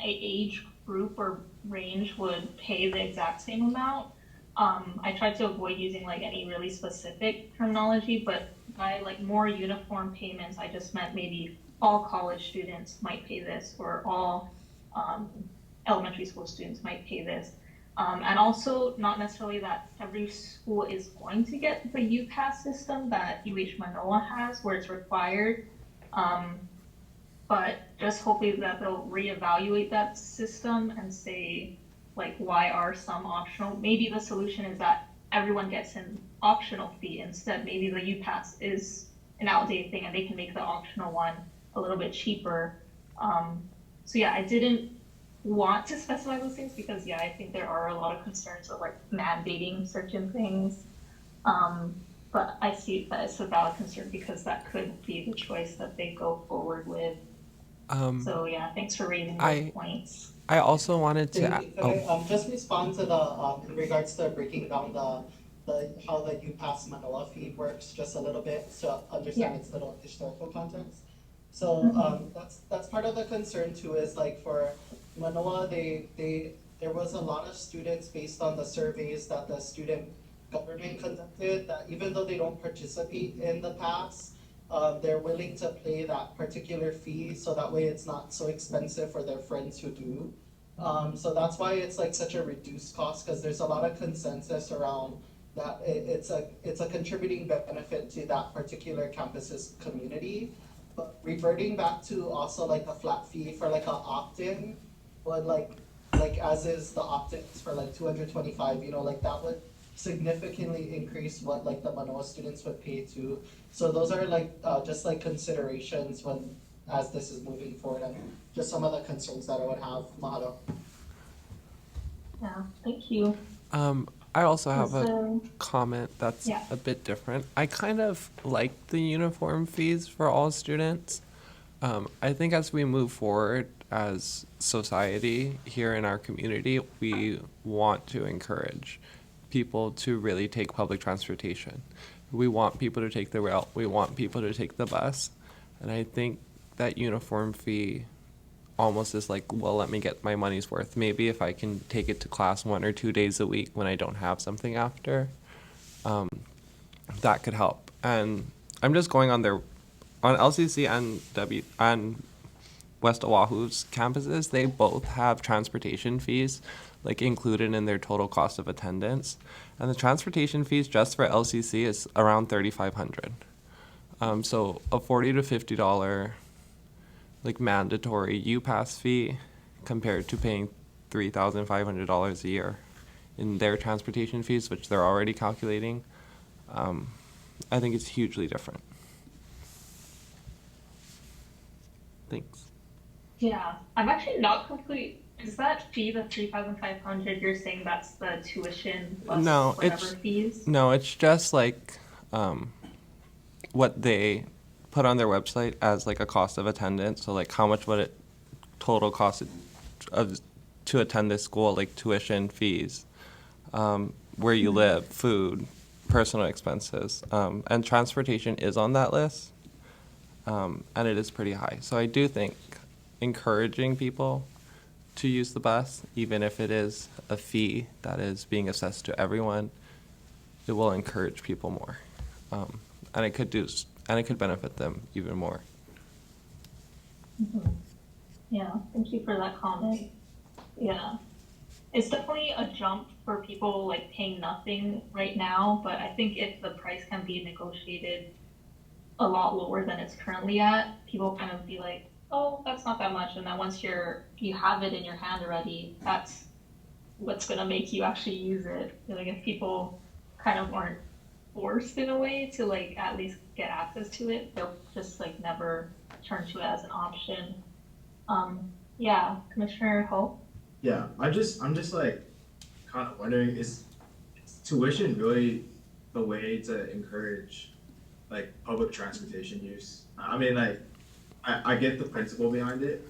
age group or range would pay the exact same amount. I tried to avoid using like any really specific terminology, but by like more uniform payments, I just meant maybe all college students might pay this, or all elementary school students might pay this. And also not necessarily that every school is going to get the UPass system that UH Manoa has, where it's required. But just hoping that they'll reevaluate that system and say, like, why are some optional? Maybe the solution is that everyone gets an optional fee instead. Maybe the UPass is an outdated thing and they can make the optional one a little bit cheaper. So yeah, I didn't want to specify those things because yeah, I think there are a lot of concerns of like mandating certain things. But I see that it's a valid concern because that could be the choice that they go forward with. So yeah, thanks for raising those points. I also wanted to. Thank you. Could I just respond to the in regards to breaking down the how the UPass Manoa fee works just a little bit to understand its little historical context. So that's part of the concern too, is like for Manoa, there was a lot of students based on the surveys that the student government conducted, that even though they don't participate in the pass, they're willing to pay that particular fee so that way it's not so expensive for their friends who do. So that's why it's like such a reduced cost, because there's a lot of consensus around that it's a contributing benefit to that particular campus's community. But reverting back to also like a flat fee for like a opt-in would like as is the opt-ins for like 225, you know, like that would significantly increase what like the Manoa students would pay too. So those are like just like considerations when as this is moving forward, and just some of the concerns that I would have. Mahalo. Yeah, thank you. I also have a comment that's Yeah. a bit different. I kind of like the uniform fees for all students. I think as we move forward as society here in our community, we want to encourage people to really take public transportation. We want people to take the rail. We want people to take the bus. And I think that uniform fee almost is like, well, let me get my money's worth. Maybe if I can take it to class 1 or 2 days a week when I don't have something after, that could help. And I'm just going on LCC and West Oahu's campuses, they both have transportation fees like included in their total cost of attendance. And the transportation fees just for LCC is around $3,500. So a $40 to $50 like mandatory UPass fee compared to paying $3,500 a year in their transportation fees, which they're already calculating, I think it's hugely different. Thanks. Yeah, I'm actually not complete. Is that fee the 3,500? You're saying that's the tuition plus whatever fees? No, it's just like what they put on their website as like a cost of attendance. So like how much would it total cost to attend this school, like tuition, fees, where you live, food, personal expenses, and transportation is on that list, and it is pretty high. So I do think encouraging people to use the bus, even if it is a fee that is being assessed to everyone, it will encourage people more, and it could benefit them even more. Mm-hmm. Yeah, thank you for that comment. Yeah, it's definitely a jump for people like paying nothing right now, but I think if the price can be negotiated a lot lower than it's currently at, people kind of be like, oh, that's not that much, and then once you have it in your hand already, that's what's gonna make you actually use it. Like if people kind of aren't forced in a way to like at least get access to it, they'll just like never turn to it as an option. Yeah, Commissioner Hope. Yeah, I'm just like kind of wondering, is tuition really the way to encourage like public transportation use? I mean, like I get the principle behind it,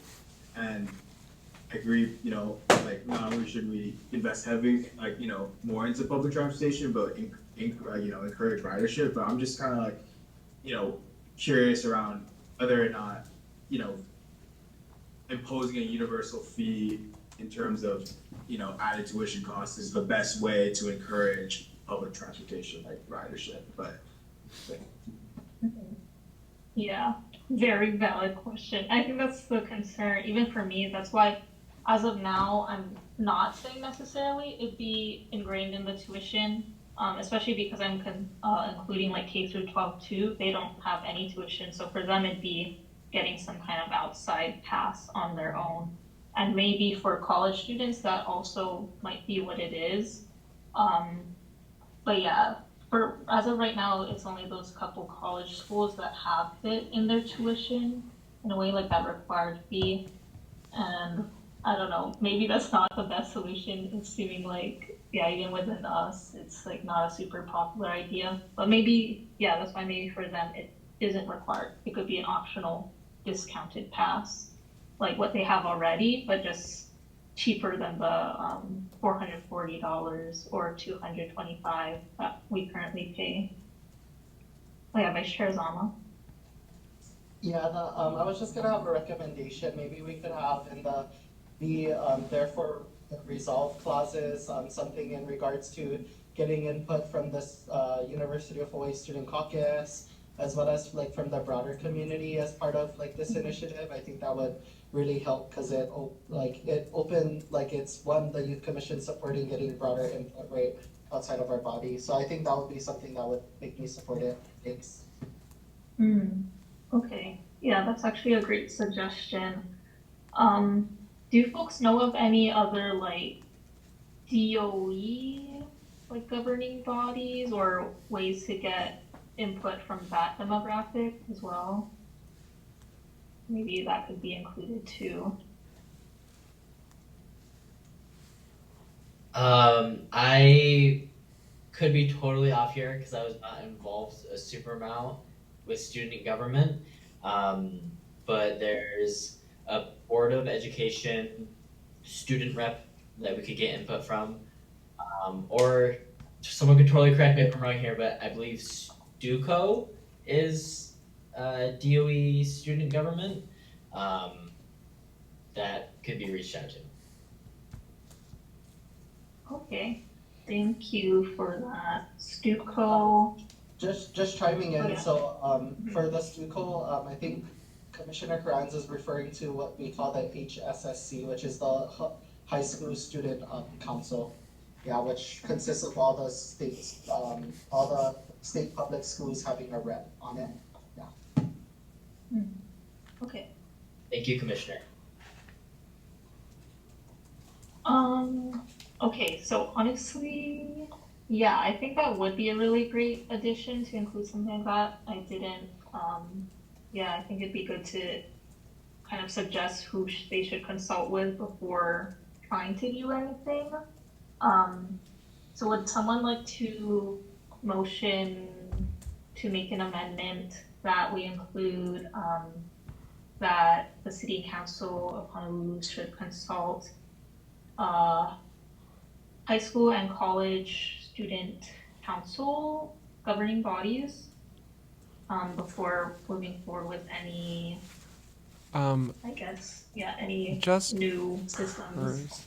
and I agree. You know, like not only should we invest heavily, like more into public transportation, but encourage ridership. But I'm just kind of like you know curious around whether or not you know imposing a universal fee in terms of added tuition costs is the best way to encourage public transportation like ridership. But Yeah, very valid question. I think that's the concern, even for me. That's why, as of now, I'm not saying necessarily it'd be ingrained in the tuition, especially because including like K through 12 too. They don't have any tuition, so for them it'd be getting some kind of outside pass on their own. And maybe for college students, that also might be what it is. Um, but yeah, for as of right now, it's only those couple college schools that have it in their tuition in a way like that required fee. And I don't know, maybe that's not the best solution. It's seeming like, yeah, even within us, it's like not a super popular idea. But maybe, yeah, that's why maybe for them it isn't required. It could be an optional discounted pass, like what they have already, but just cheaper than the $440 or $225 that we currently pay. Oh yeah, Vice Chair Zama. Yeah, I was just gonna have a recommendation. Maybe we could have in therefore the resolve clauses, something in regards to getting input from this University of Hawaii Student Caucus, as well as like from the broader community as part of like this initiative. I think that would really help because it opened like it's one the Youth Commission supporting getting broader input right outside of our body. So I think that would be something that would make me support it. Thanks. Mm, okay. Yeah, that's actually a great suggestion. Um, do you folks know of any other like DOE like governing bodies or ways to get input from that demographic as well? Maybe that could be included too. I could be totally off here because I was not involved a super amount with student government. Um, but there's a board of education student rep that we could get input from. Or someone could totally correct me if I'm wrong here, but I believe Stuco is DOE student government um, that could be reached out to. Okay, thank you for that. Stuco. Just chiming in, Oh, yeah. so for the Stuco, I think Commissioner Carranza is referring to what we call the HSSC, which is the High School Student Council. Yeah, which consists of all the states, all the state public schools having a rep on it. Yeah. Okay. Thank you, Commissioner. Okay, so honestly, yeah, I think that would be a really great addition to include something like that. I didn't, yeah, I think it'd be good to kind of suggest who they should consult with before trying to do anything. So would someone like to motion to make an amendment that we include, that the City Council of Honolulu should consult high school and college student council governing bodies before moving forward with any, I guess, yeah, any Just new systems.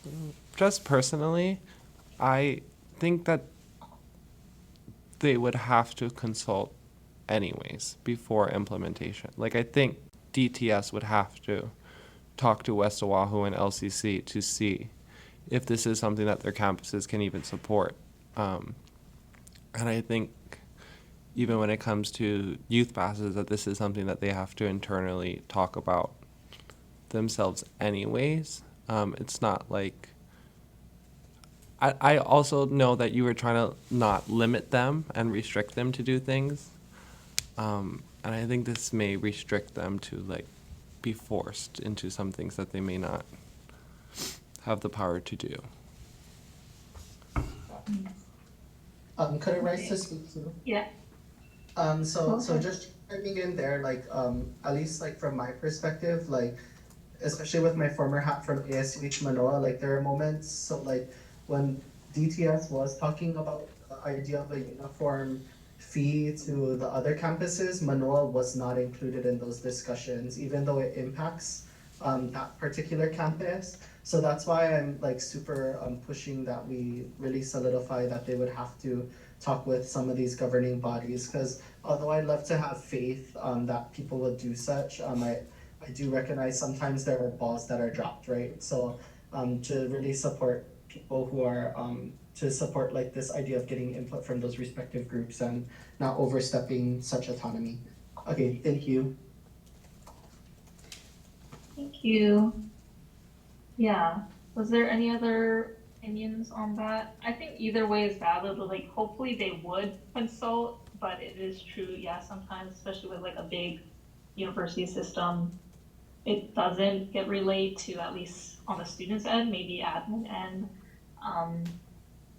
Just personally, I think that they would have to consult anyways before implementation. Like I think DTS would have to talk to West Oahu and LCC to see if this is something that their campuses can even support. And I think even when it comes to youth passes, that this is something that they have to internally talk about themselves anyways. It's not like, I also know that you were trying to not limit them and restrict them to do things. And I think this may restrict them to like be forced into some things that they may not have the power to do. Could I rise to speak to? Yeah. So Okay. just chiming in there, like at least like from my perspective, like especially with my former hat from ASUH Manoa, like there are moments, so like when DTS was talking about the idea of a uniform fee to the other campuses, Manoa was not included in those discussions, even though it impacts that particular campus. So that's why I'm like super pushing that we really solidify that they would have to talk with some of these governing bodies, because although I'd love to have faith that people will do such, I do recognize sometimes there are balls that are dropped, right? So to really support people who are to support like this idea of getting input from those respective groups and not overstepping such autonomy. Okay, thank you. Thank you. Yeah. Was there any other opinions on that? I think either way is valid, but like hopefully they would consult, but it is true, yeah, sometimes, especially with like a big university system, it doesn't get relayed to, at least on the student's end, maybe admin end.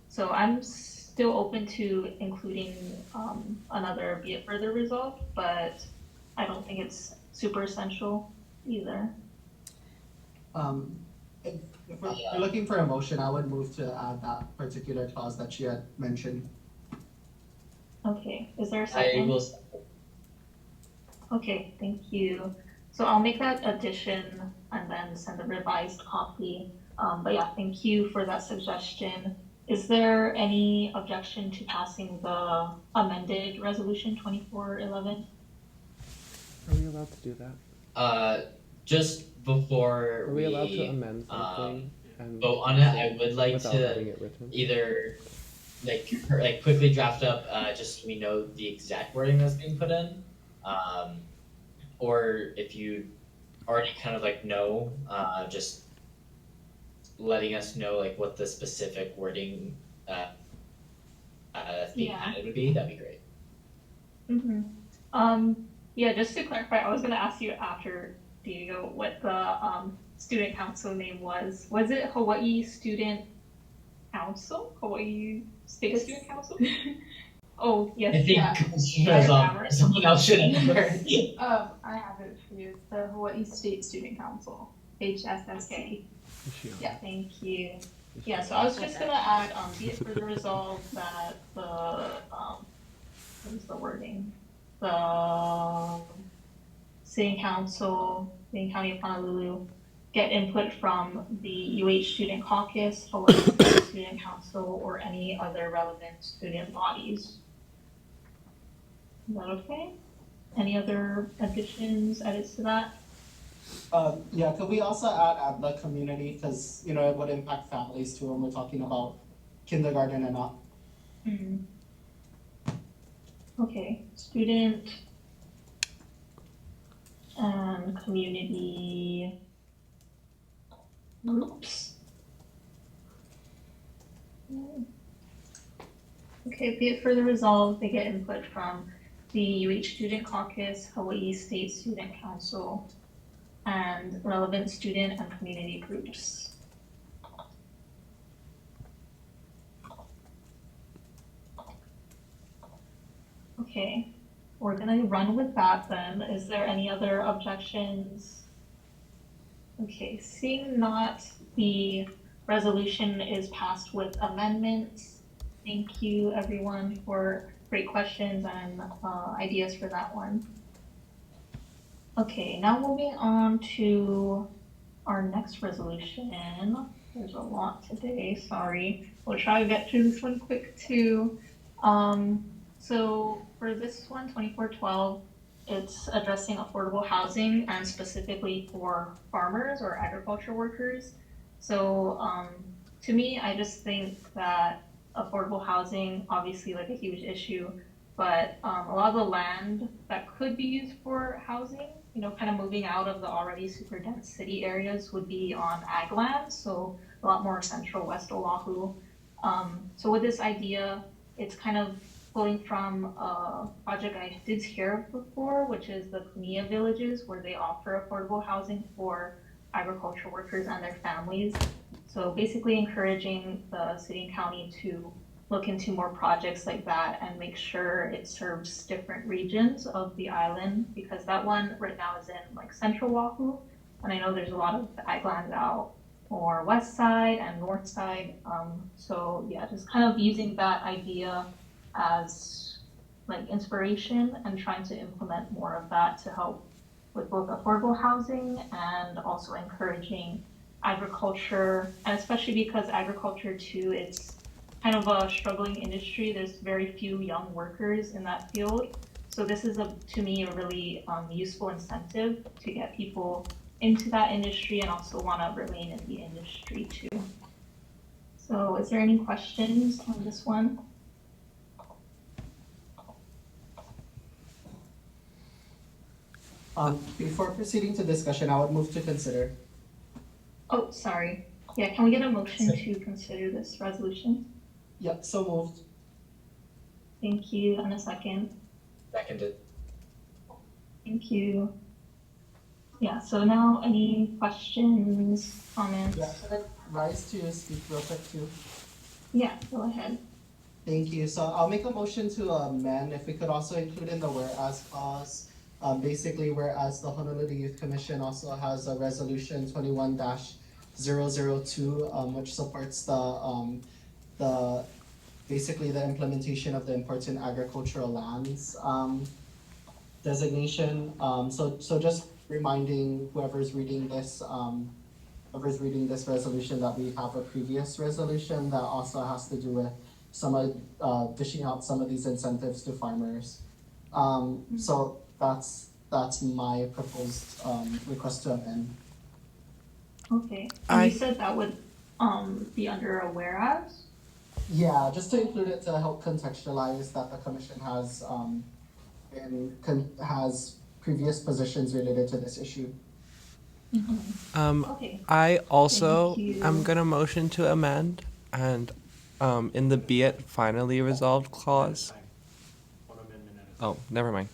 So I'm still open to including another be it further resolved, but I don't think it's super essential either. If we're looking for a motion, I would move to add that particular clause that she had mentioned. Okay, is there a I second? will. Okay, thank you. So I'll make that addition and then send a revised copy. But yeah, thank you for that suggestion. Is there any objection to passing the amended resolution 2411? Are we allowed to do that? Just before Are we allowed to amend something and vote on it, I would like without to having it written? either like quickly draft up just so we know the exact wording that's being put in, or if you already kind of like know, just letting us know like what the specific wording that's being Yeah. added would be, that'd be great. Mm-hmm. Yeah, just to clarify, I was gonna ask you after Diego what the student council name was. Was it Hawaii Student Council? Hawaii State Student Council? Oh, yes, I think yeah. Commissioner's someone else should have heard. I have it for you. It's the Hawaii State Student Council, HSSC. Yeah, thank you. Yeah, so I was just gonna add, be it further resolved that the, what is the wording? The City Council, City County of Honolulu, get input from the UH Student Caucus, Hawaii State Student Council, or any other relevant student bodies. Is that okay? Any other additions, edits to that? Yeah, could we also add the community, because you know it would impact families too when we're talking about kindergarten and up. Mm-hmm. Okay, student and community groups. Okay, be it further resolved, they get input from the UH Student Caucus, Hawaii State Student Council, and relevant student and community groups. Okay, we're gonna run with that then. Is there any other objections? Okay, seeing not, the resolution is passed with amendments. Thank you everyone for great questions and ideas for that one. Okay, now moving on to our next resolution. There's a lot today, sorry. We'll try to get through this one quick too. So for this one, 2412, it's addressing affordable housing and specifically for farmers or agriculture workers. So to me, I just think that affordable housing, obviously like a huge issue, but a lot of the land that could be used for housing, kind of moving out of the already super dense city areas would be on ag land, so a lot more central West Oahu. So with this idea, it's kind of flowing from a project I did hear of before, which is the Kunia villages, where they offer affordable housing for agriculture workers and their families. So basically encouraging the city and county to look into more projects like that and make sure it serves different regions of the island, because that one right now is in like central Oahu, and I know there's a lot of ag land out or west side and north side. So yeah, just kind of using that idea as like inspiration and trying to implement more of that to help with both affordable housing and also encouraging agriculture, and especially because agriculture too, it's kind of a struggling industry. There's very few young workers in that field. So this is, to me, a really useful incentive to get people into that industry and also want to remain in the industry too. So is there any questions on this one? Before proceeding to discussion, I would move to consider. Oh, sorry. Yeah, can we get a motion to consider this resolution? Yep, so moved. Thank you. And a second. Seconded. Thank you. Yeah, so now any questions, comments? Yeah, can I rise to speak real quick too? Yeah, go ahead. Thank you. So I'll make a motion to amend, if we could also include in the whereas clause, basically whereas the Honolulu Youth Commission also has a resolution 21-002, which supports the basically the implementation of the important agricultural lands designation. So just reminding whoever's reading this resolution that we have a previous resolution that also has to do with some of dishing out some of these incentives to farmers. So that's my proposed request to amend. Okay. And you said that would be under a whereas? Yeah, just to include it to help contextualize that the commission has has previous positions related to this issue. Okay. I also Thank you. am gonna motion to amend and in the be it finally resolved clause. One amendment at a time. Oh, never mind.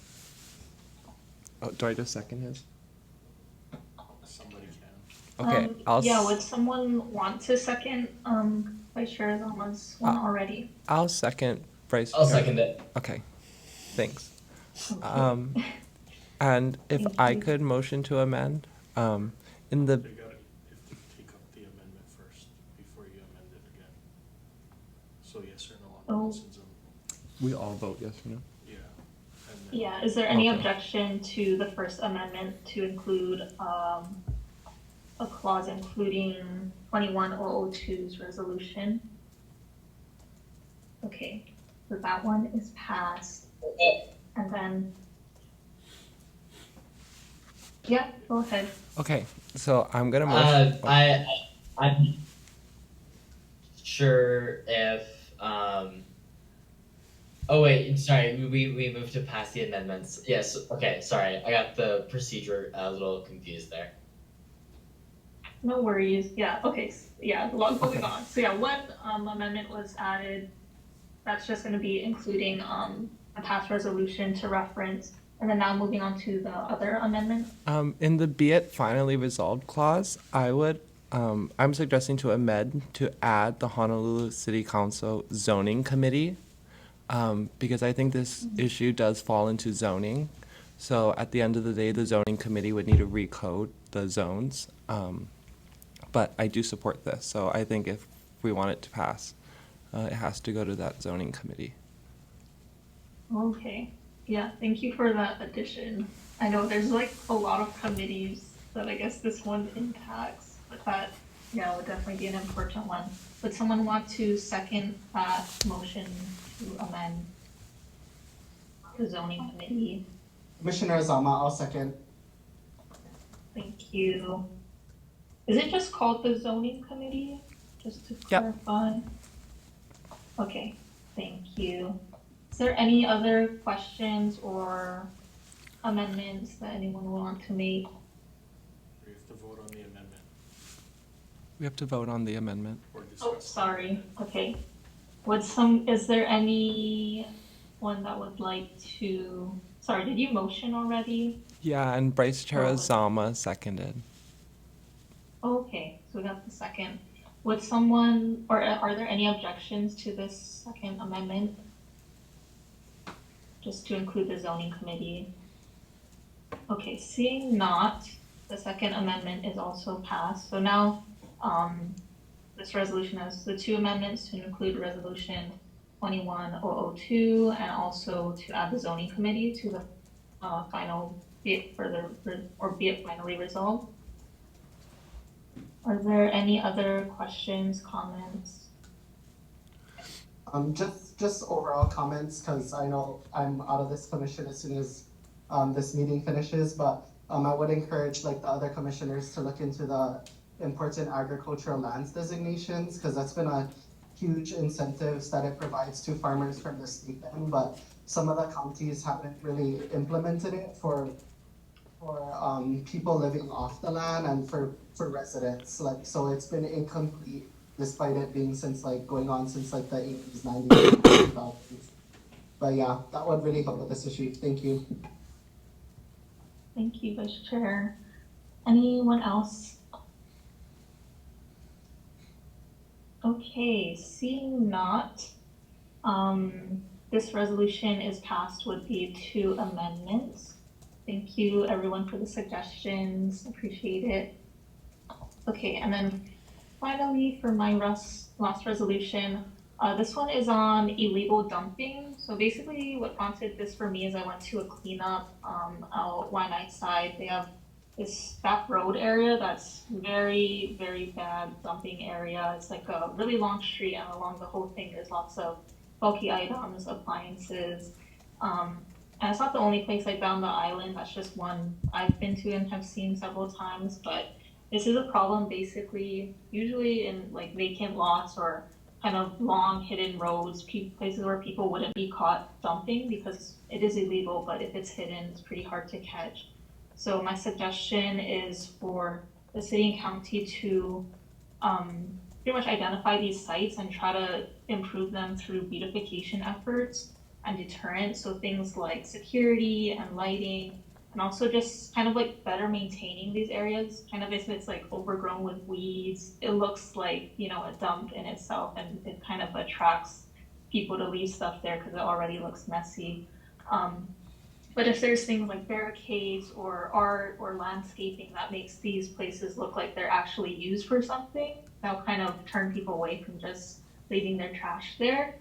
Oh, do I just second his? Somebody can. Okay, I'll Yeah, would someone want to second Vice Chair Zama's one already? I'll second Bryce. I'll second it. Okay, thanks. Okay. And if Thank I you. could motion to amend, in the They gotta take up the amendment first before you amend it again. So yes or no on Oh. this and we all vote yes or no. yeah. And then Yeah, is there any Okay. objection to the first amendment to include a clause including 21002's resolution? Okay, so that one is passed. And then, yeah, go ahead. Okay, so I'm gonna motion. I'm sure if oh wait, sorry, we moved to pass the amendments. Yes, okay, sorry, I got the procedure a little confused there. No worries. Yeah, okay, yeah, a lot going Okay. on. So yeah, one amendment was added. That's just gonna be including a past resolution to reference. And then now moving on to the other amendment. In the be it finally resolved clause, I'm suggesting to amend to add the Honolulu City Council Zoning Committee, because I think this issue does fall into zoning. So at the end of the day, the zoning committee would need to recode the zones. But I do support this, so I think if we want it to pass, it has to go to that zoning committee. Okay, yeah, thank you for that addition. I know there's like a lot of committees that I guess this one impacts, but that, yeah, would definitely be an important one. Would someone want to second that motion to amend the zoning committee? Commissioner Zama, I'll second. Thank you. Is it just called the zoning committee? Just to Yep. clarify? Okay, thank you. Is there any other questions or amendments that anyone will want to make? We have to vote on the amendment We have to vote on the amendment. or discuss. Oh, sorry. Okay. Is there anyone that would like to, sorry, did you motion already? Yeah, and Vice Chair Oh. Azama seconded. Okay, so we got the second. Would someone, or are there any objections to this second amendment? Just to include the zoning committee. Okay, seeing not, the second amendment is also passed. So now, this resolution has the two amendments to include resolution 21002 and also to add the zoning committee to the final, be it finally resolved. Are there any other questions, comments? Just overall comments, because I know I'm out of this commission as soon as this meeting finishes, but I would encourage like the other commissioners to look into the important agricultural lands designations, because that's been a huge incentives that it provides to farmers from the state end, but some of the counties haven't really implemented it for people living off the land and for residents. Like, so it's been incomplete despite it being going on since like the 80s, 90s, 2000s. But yeah, that would really help with this issue. Thank you. Thank you, Vice Chair. Anyone else? Okay, seeing not, this resolution is passed with the two amendments. Thank you everyone for the suggestions, appreciate it. Okay, and then finally for my last resolution, this one is on illegal dumping. So basically what prompted this for me is I went to a cleanup out Waianae side. They have this back road area that's very, very bad dumping area. It's like a really long street, and along the whole thing there's lots of bulky items, appliances. And it's not the only place like that on the island. That's just one I've been to and have seen several times. But this is a problem basically, usually in like vacant lots or kind of long hidden roads, places where people wouldn't be caught dumping because it is illegal, but if it's hidden, it's pretty hard to catch. So my suggestion is for the city and county to pretty much identify these sites and try to improve them through beautification efforts and deterrence. So things like security and lighting, and also just kind of like better maintaining these areas. Kind of if it's like overgrown with weeds, it looks like, you know, a dump in itself, and it kind of attracts people to leave stuff there because it already looks messy. But if there's things like barricades or art or landscaping that makes these places look like they're actually used for something, that'll kind of turn people away from just leaving their trash there.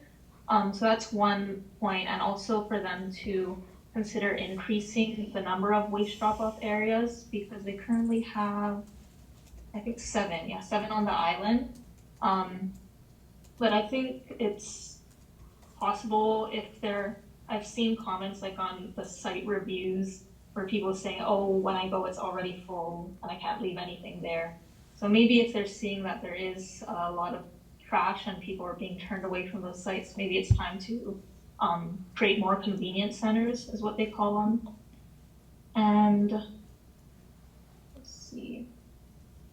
So that's one point, and also for them to consider increasing the number of waste drop-off areas, because they currently have, I think 7 on the island. But I think it's possible if I've seen comments like on the site reviews where people saying, oh, when I go, it's already full and I can't leave anything there. So maybe if they're seeing that there is a lot of trash and people are being turned away from those sites, maybe it's time to create more convenience centers, is what they call them. And let's see.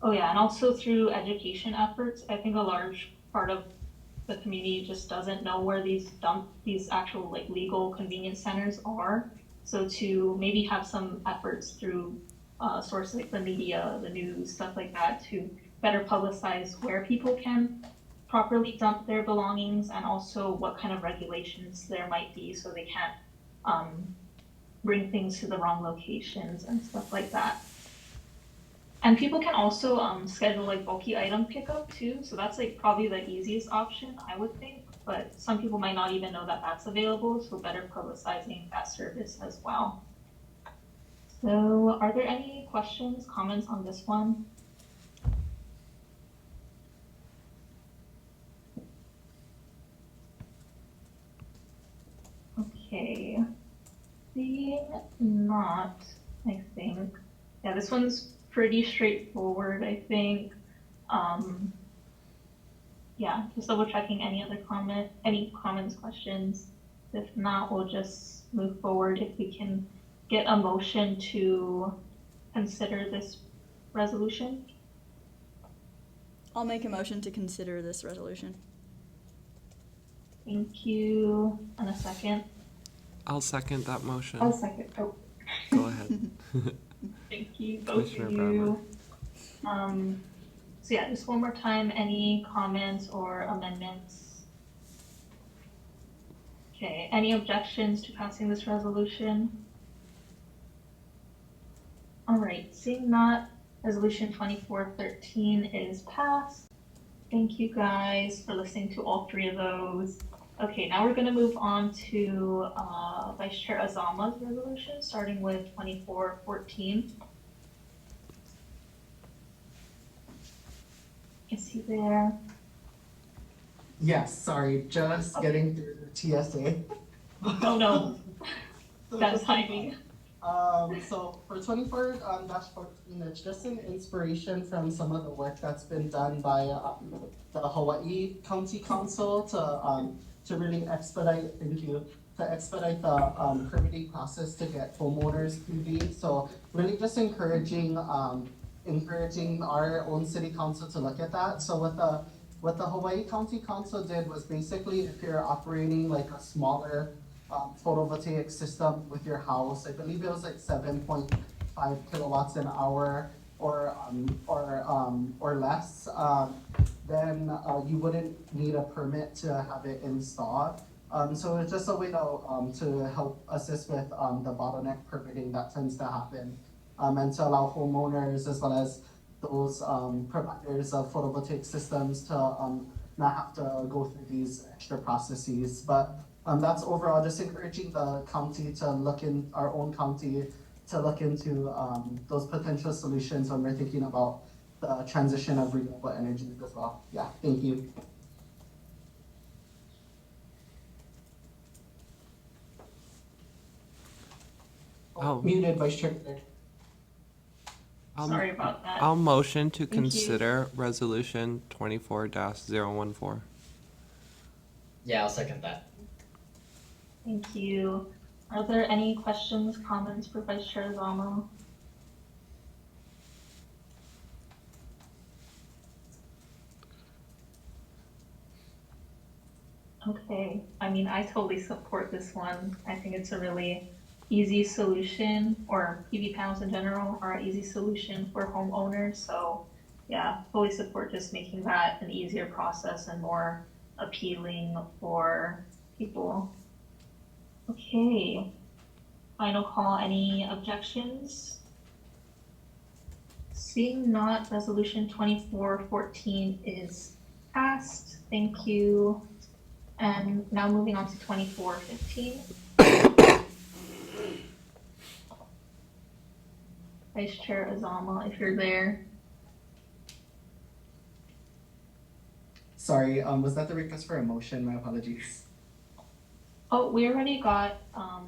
Oh yeah, and also through education efforts, I think a large part of the community just doesn't know where these actual like legal convenience centers are. So to maybe have some efforts through sources like the media, the news, stuff like that, to better publicize where people can properly dump their belongings, and also what kind of regulations there might be so they can't bring things to the wrong locations and stuff like that. And people can also schedule like bulky item pickup too. So that's like probably the easiest option, I would think, but some people might not even know that that's available. So better publicizing that service as well. So are there any questions, comments on this one? Okay, seeing not, I think, yeah, this one's pretty straightforward, I think. Yeah, just double checking any comments, questions. If not, we'll just move forward. If we can get a motion to consider this resolution. I'll make a motion to consider this resolution. Thank you. And a second. I'll second that motion. Oh, second. Oh, Go ahead. thank you, both Commissioner of you. So yeah, just one more time, any comments or amendments? Okay, any objections to passing this resolution? All right, seeing that, resolution 2413 is passed. Thank you guys for listening to all three of those. Okay, now we're gonna move on to Vice Chair Azama's resolution, starting with 2414. Is he there? Yes, sorry, just getting through the TSA. Oh no, that's timing. So for 24-14, it's just an inspiration from some of the work that's been done by the Hawaii County Council to really expedite, to expedite the permitting process to get homeowners PV. So really just encouraging our own city council to look at that. So what the Hawaii County Council did was basically, if you're operating like a smaller photovoltaic system with your house, I believe it was like 7.5 kilowatts an hour or less, then you wouldn't need a permit to have it installed. So it's just a way to help assist with the bottleneck permitting that tends to happen, and to allow homeowners as well as those providers of photovoltaic systems to not have to go through these extra processes. But that's overall just encouraging the county to look in, our own county, to look into those potential solutions when we're thinking about the transition of renewable energy as well. Yeah, thank you. Oh. Muted, Vice Chair. Sorry about that. I'll motion to you. consider resolution 24-014. Yeah, I'll second that. Thank you. Are there any questions, comments for Vice Chair Azama? Okay, I mean, I totally support this one. I think it's a really easy solution, or PV panels in general are an easy solution for homeowners. So yeah, fully support just making that an easier process and more appealing for people. Okay, final call, any objections? Seeing not, resolution 2414 is passed. Thank you. And now moving on to 2415. Vice Chair Azama, if you're there. Sorry, was that the request for a motion? My apologies. Oh, we already got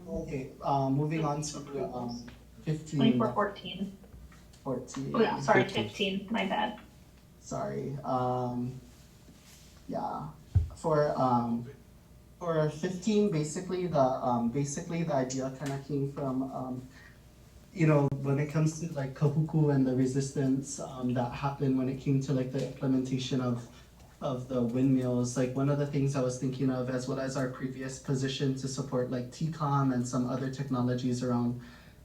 Okay, moving on to 15. 2414. 14. Oh yeah, sorry, 15. My bad. Sorry. Yeah. For 15, basically the idea kind of came from when it comes to like kahuku and the resistance that happened when it came to like the implementation of the windmills. Like one of the things I was thinking of, as well as our previous position to support like TCOM and some other technologies around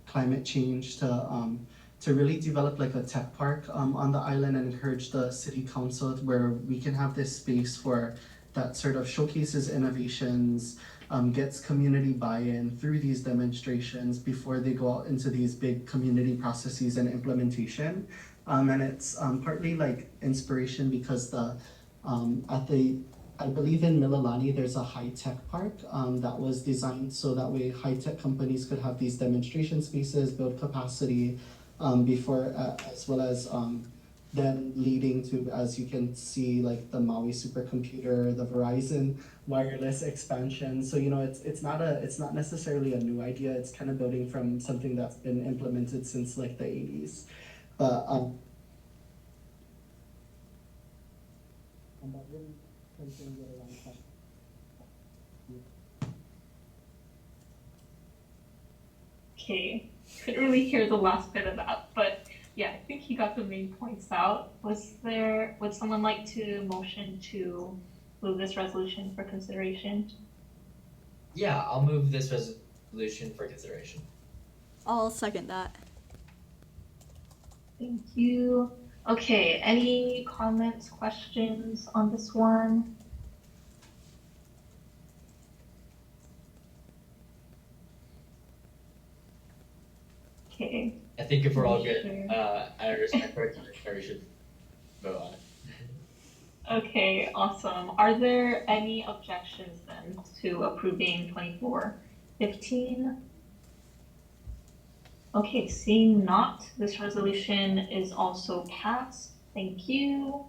climate change, to really develop like a tech park on the island and encourage the city council where we can have this space for that sort of showcases innovations, gets community buy-in through these demonstrations before they go out into these big community processes and implementation. And it's partly like inspiration because I believe in Mililani, there's a high-tech park that was designed so that way high-tech companies could have these demonstration spaces, build capacity, before, as well as then leading to, as you can see, like the Maui supercomputer, the Verizon wireless expansion. So it's not necessarily a new idea. It's kind of building from something that's been implemented since like the 80s. But Okay, couldn't really hear the last bit of that, but yeah, I think he got the main points out. Would someone like to motion to move this resolution for consideration? Yeah, I'll move this resolution for consideration. I'll second that. Thank you. Okay, any comments, questions on this one? Okay, I think if we're all good, Sure. out of respect for our commissioner, we should vote on it. okay, awesome. Are there any objections then to approving 2415? Okay, seeing not, this resolution is also passed. Thank you.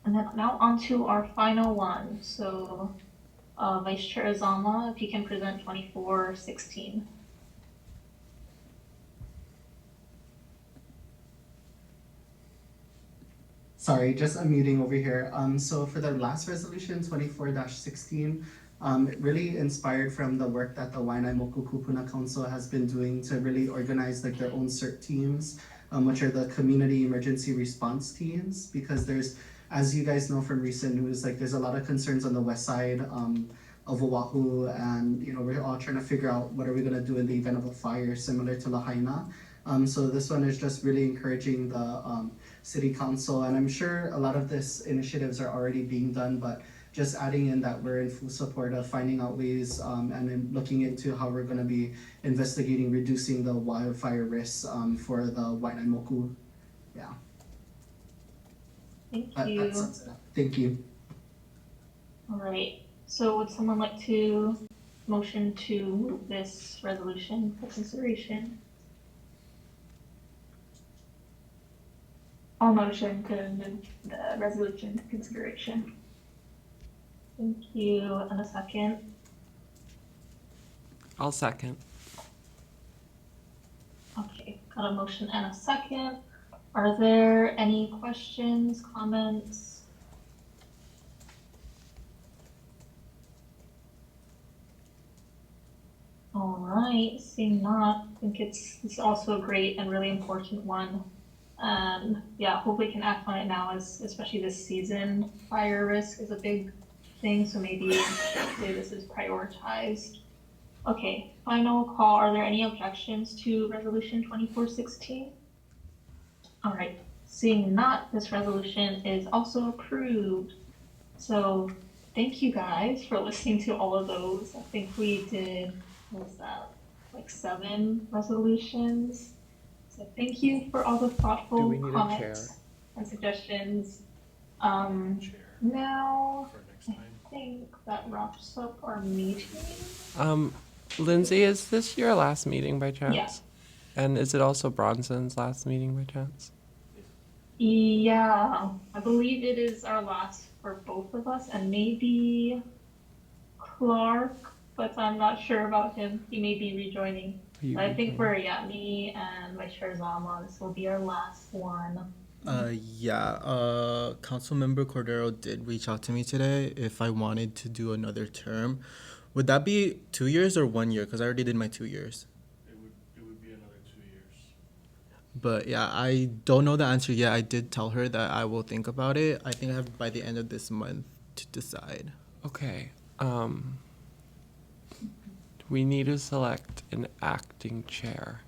And then now on to our final one. So, Vice Chair Azama, if you can present 2416. Sorry, just unmuting over here. So for the last resolution, 24-16, it really inspired from the work that the Waianae-Moku Kupuna Council has been doing to really organize like their own CERT teams, which are the community emergency response teams, because there's, as you guys know from recent news, like there's a lot of concerns on the west side of Oahu, and we're all trying to figure out what are we gonna do in the event of a fire similar to Lahaina. So this one is just really encouraging the city council, and I'm sure a lot of this initiatives are already being done, but just adding in that we're in full support of finding out ways and then looking into how we're going to be investigating reducing the wildfire risks for the Waianae-Moku. Yeah. Thank That you. sums it up. Thank you. All right. So would someone like to motion to move this resolution for consideration? I'll motion to move the resolution to consideration. Thank you. And a second. I'll second. Okay, got a motion and a second. Are there any questions, comments? All right, seeing not, I think it's also a great and really important one. Yeah, hopefully can act on it now, as especially this season. Fire risk is a big thing, so maybe say this is prioritized. Okay, final call. Are there any objections to resolution 2416? All right, seeing not, this resolution is also approved. So thank you guys for listening to all of those. I think we did, what was that, like 7 resolutions. So thank you for all the thoughtful Do we need a comments chair? and suggestions. Chair Now, for next I time. think that wraps up our meeting. Lindsay, is this your last meeting by chance? Yeah. And is it also Bronson's last meeting by chance? Yeah, I believe it is our last for both of us, and maybe Clark, but I'm not sure about him. He may be rejoining. Are you But I think rejoining? me and Vice Chair Zama, this will be our last one. Councilmember Cordero did reach out to me today if I wanted to do another term. Would that be 2 years or 1 year? Because I already did my 2 years. It would be another 2 years. But yeah, I don't know the answer yet. I did tell her that I will think about it. I think I have by the end of this month to decide. Okay. We need to select an acting chair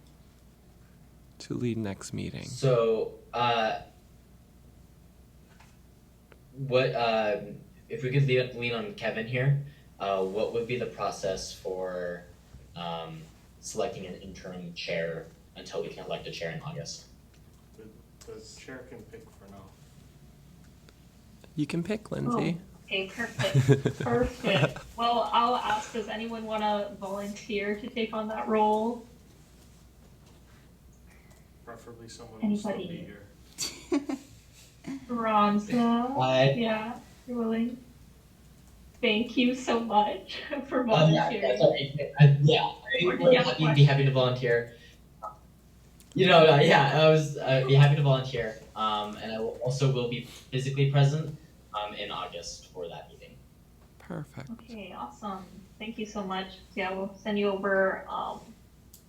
to lead next meeting. So, what if we could lean on Kevin here? What would be the process for selecting an interim chair until we can elect a chair in August? The chair can pick for now. You can pick, Lindsay. Okay, perfect. Perfect. Well, I'll ask, does anyone want to volunteer to take on that role? Preferably someone who'll still be Anybody? here. Ronza? Aye. Yeah, you're willing? Thank you so much for Yeah, volunteering. that's okay. Yeah, Or did I'd you have a be happy to volunteer. Yeah, I was be happy to volunteer. And I will be physically present in August for that meeting. Perfect. Okay, awesome. Thank you so much. Yeah, we'll send you over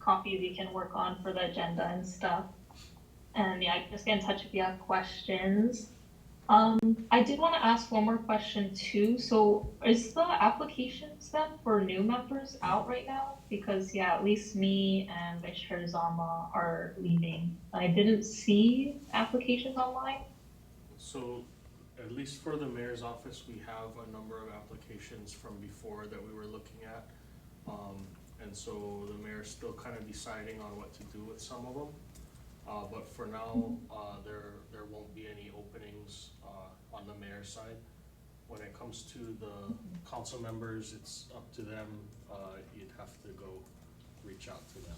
copies you can work on for the agenda and stuff. And yeah, just get in touch if you have questions. I did want to ask one more question too. So is the application step for new members out right now? Because yeah, at least me and Vice Chair Zama are leaving. I didn't see applications online. So, at least for the mayor's office, we have a number of applications from before that we were looking at. And so the mayor's still kind of deciding on what to do with some of them. But for now, there won't be any openings on the mayor's side. When it comes to the council members, it's up to them. You'd have to go reach out to them.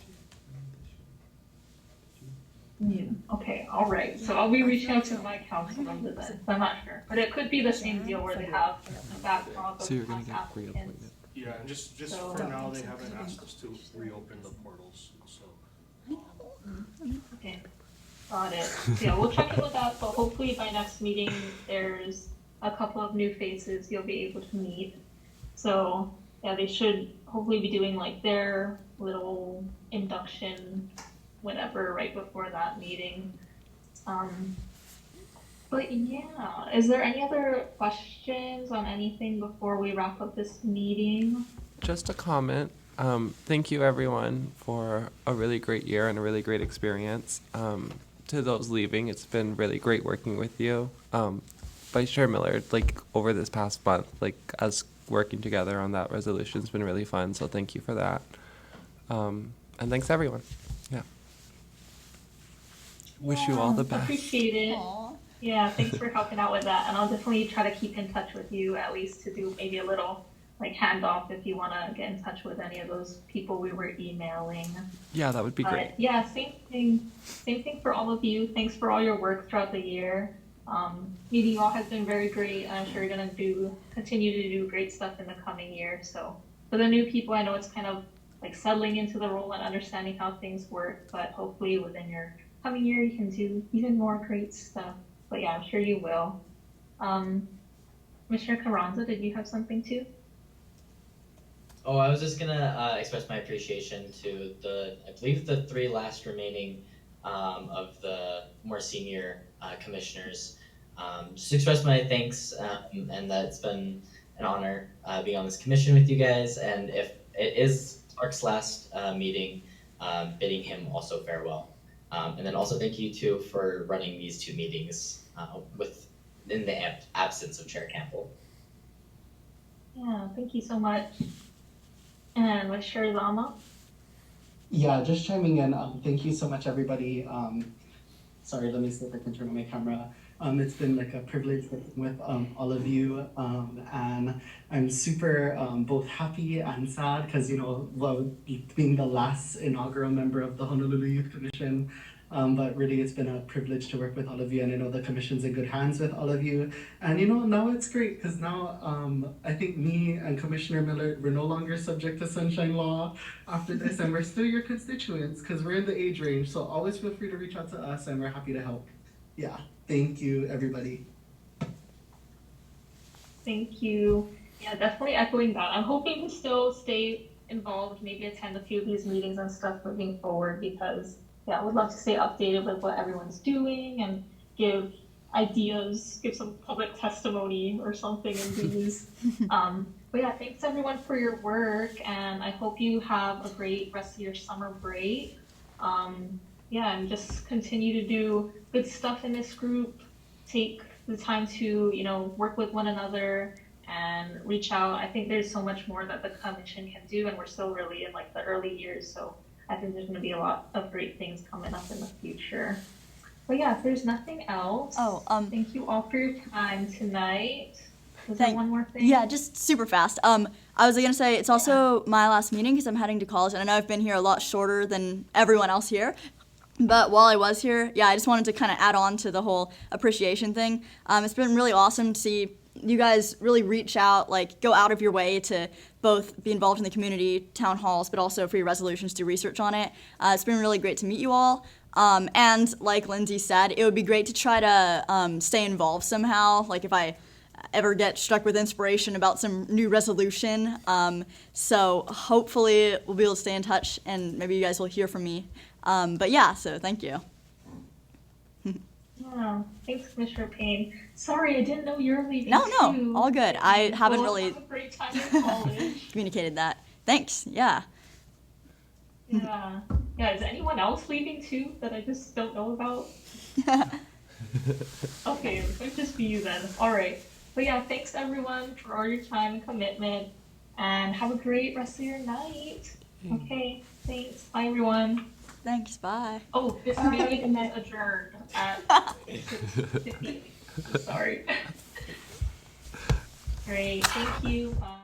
Okay, all right. So I'll be reaching out to my council member then. I'm not sure, but it could be the same deal where they have a backlog of So you're gonna past get applicants. reappointed. Yeah, and just So- for now, they haven't asked us to reopen the portals, so. Okay, got it. So yeah, we'll check in with that, but hopefully by next meeting, there's a couple of new faces you'll be able to meet. So yeah, they should hopefully be doing like their little induction, whatever, right before that meeting. But yeah, is there any other questions on anything before we wrap up this meeting? Just a comment. Thank you, everyone, for a really great year and a really great experience. To those leaving, it's been really great working with you. Vice Chair Miller, like over this past month, like us working together on that resolution has been really fun. So thank you for that. And thanks, everyone. Yeah. Wish you all the best. Appreciate it. Aw. Yeah, thanks for helping out with that. And I'll definitely try to keep in touch with you, at least to do maybe a little like handoff if you want to get in touch with any of those people we were emailing. Yeah, that would be great. But yeah, same thing for all of you. Thanks for all your work throughout the year. Meeting you all has been very great. And I'm sure you're gonna continue to do great stuff in the coming year. So for the new people, I know it's kind of like settling into the role and understanding how things work, but hopefully within your coming year you can do even more great stuff. But yeah, I'm sure you will. Commissioner Carranza, did you have something too? Oh, I was just gonna express my appreciation to I believe the 3 last remaining of the more senior commissioners. Just express my thanks and that it's been an honor being on this commission with you guys. And if it is Clark's last meeting, bidding him also farewell. And then also thank you too for running these 2 meetings in the absence of Chair Campbell. Yeah, thank you so much. And with Chair Zama? Yeah, just chiming in. Thank you so much, everybody. Sorry, let me see if I can turn on my camera. It's been like a privilege working with all of you, and I'm super both happy and sad because being the last inaugural member of the Honolulu Youth Commission. But really, it's been a privilege to work with all of you, and I know the commission's in good hands with all of you. And now it's great because now I think me and Commissioner Miller, we're no longer subject to Sunshine Law after this, and we're still your constituents because we're in the age range. So always feel free to reach out to us, and we're happy to help. Yeah, thank you, everybody. Thank you. Yeah, definitely echoing that. I'm hoping to still stay involved, maybe attend a few of these meetings and stuff moving forward because yeah, I would love to stay updated with what everyone's doing and give ideas, give some public testimony or something in these. But yeah, thanks everyone for your work, and I hope you have a great rest of your summer break. Yeah, and just continue to do good stuff in this group. Take the time to, work with one another and reach out. I think there's so much more that the commission can do, and we're still really in like the early years, so I think there's going to be a lot of great things coming up in the future. But yeah, if there's nothing else, thank you all for your time tonight. Was there one more thing? Yeah, just super fast. I was gonna say it's also my last meeting because I'm heading to college, and I know I've been here a lot shorter than everyone else here. But while I was here, I just wanted to kind of add on to the whole appreciation thing. It's been really awesome to see you guys really reach out, like go out of your way to both be involved in the community, town halls, but also for your resolutions, do research on it. It's been really great to meet you all. And like Lindsay said, it would be great to try to stay involved somehow. Like if I ever get struck with inspiration about some new resolution. So hopefully we'll be able to stay in touch, and maybe you guys will hear from me. But yeah, so thank you. Yeah, thanks, Commissioner Payne. Sorry, I didn't know you're leaving No, too. all good. I haven't Well, really have a great time in college. communicated that. Thanks, yeah. Yeah. Yeah, is anyone else leaving too that I just don't know about? Okay, it might just be you then. All right. But yeah, thanks everyone for all your time and commitment, and have a great rest of your night. Okay, thanks. Bye, everyone. Thanks, bye. Oh, this meeting is adjourned at 6:50. Sorry. Great, thank you. Bye.